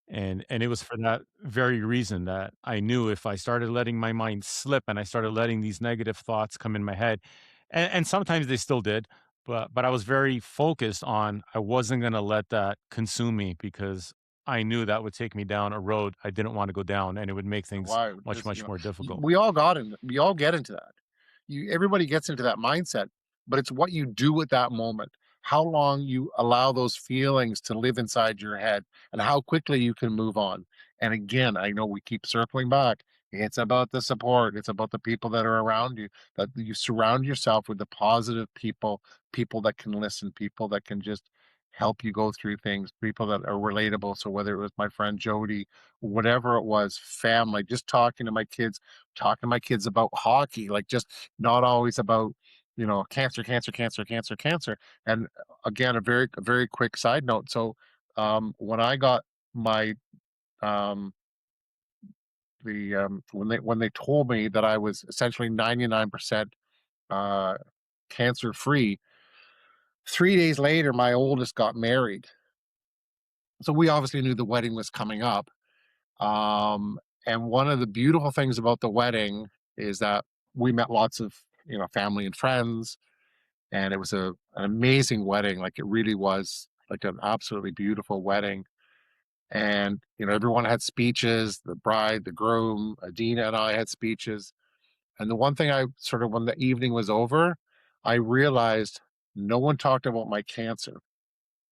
And it was for that very reason that I knew if I started letting my mind slip and I started letting these negative thoughts come in my head, and sometimes they still did, but I was very focused on I wasn't gonna let that consume me, because I knew that would take me down a road I didn't wanna go down, and it would make things Why? much, Just much more difficult. we all get into that. Everybody gets into that mindset, but it's what you do at that moment. How long you allow those feelings to live inside your head, and how quickly you can move on. And again, I know we keep circling back. It's about the support. It's about the people that are around you. That you surround yourself with the positive people, people that can listen, people that can just help you go through things, people that are relatable. So whether it was my friend Jody, whatever it was, family, just talking to my kids about hockey, like just not always about, cancer, cancer, cancer, cancer, cancer. And again, a very quick side note. So when I got my um when they told me that I was essentially 99% uh cancer free, 3 days later my oldest got married. So we obviously knew the wedding was coming up. Um, and one of the beautiful things about the wedding is that we met lots of, family and friends, and it was an amazing wedding. Like it really was like an absolutely beautiful wedding. And, everyone had speeches, the bride, the groom, Adina and I had speeches. And the one thing I sort of, when the evening was over, I realized no one talked about my cancer.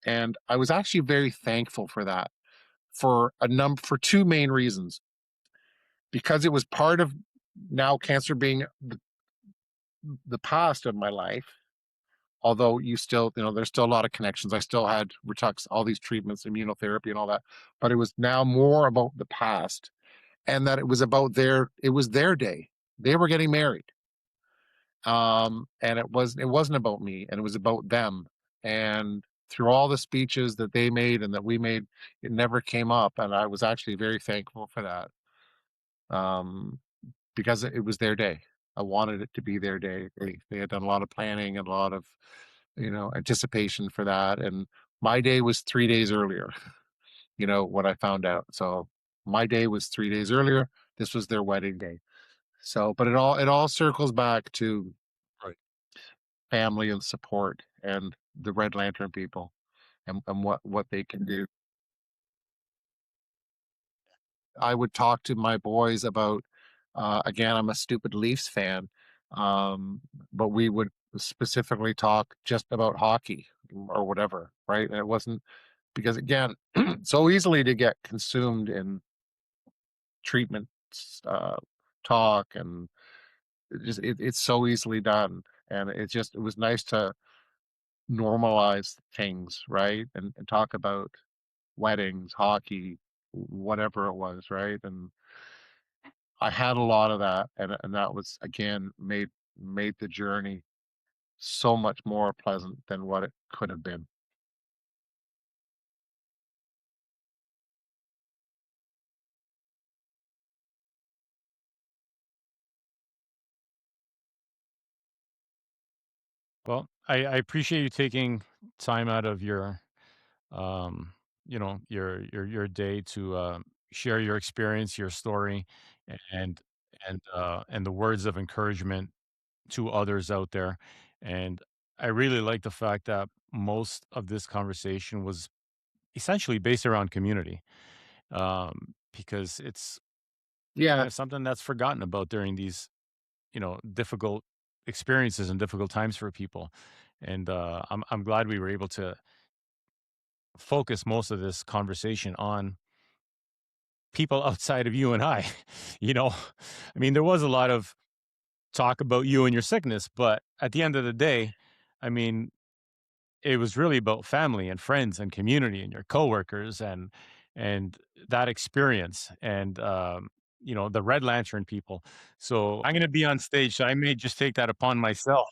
And I was actually very thankful for that for two main reasons, because it was part of now cancer being the past of my life. Although you still, there's still a lot of connections. I still had retux, all these treatments, immunotherapy, and all that. But it was now more about the past, and that it was their day. They were getting married, and it wasn't about me, and it was about them. And through all the speeches that they made and that we made, it never came up, and I was actually very thankful for that. Um, because it was their day. I wanted it to be their day. They had done a lot of planning and a lot of, anticipation for that. And my day was 3 days earlier. when I found out. So my day was 3 days earlier. This was their wedding day. So, but it all circles back to Right. family and support and the Red Lantern people and what they can do. I would talk to my boys about, again, I'm a stupid Leafs fan, um, but we would specifically talk just about hockey or whatever, right? And it wasn't because, again, so easily to get consumed in treatments, talk, and it's so easily done. And it was nice to normalize things, right? And talk about weddings, hockey, whatever it was, right? And I had a lot of that, and that was again made the journey so much more pleasant than what it could have been. Well, I appreciate you taking time out of um, your day to share your experience, your story, and and the words of encouragement to others out there. And I really like the fact that most of this conversation was essentially based around community, because it's kind Yeah, of something that's forgotten about during these difficult experiences and difficult times for people. And I'm glad we were able to focus most of this conversation on people outside of you and I. you know, I mean, there was a lot of talk about you and your sickness, but at the end of the day, I mean, it was really about family and friends and community and your coworkers and that experience and the Red Lantern people. So I'm going to be on stage, so I may just take that upon myself.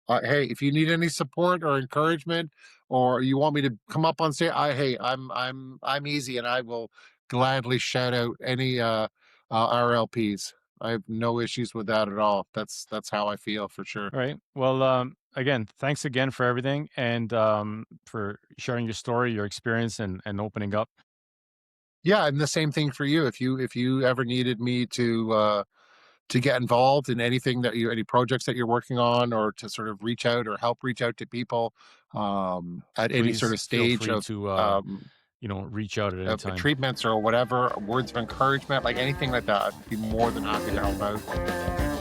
hey, if you need any support or encouragement, or you want me to come up on stage, I'm easy, and I will gladly shout out any RLPs. I have no issues with that at all. That's how I feel for sure. All right. Well, again, thanks again for everything and for sharing your story, your experience, and opening up. Yeah, and the same thing for you. If you ever needed me to get involved in anything that you any projects that you're working on, or to sort of reach out to people at any sort Please of feel stage free to um, reach out at any of time. treatments or whatever, words of encouragement, like anything like that, I'd be more than happy to help out.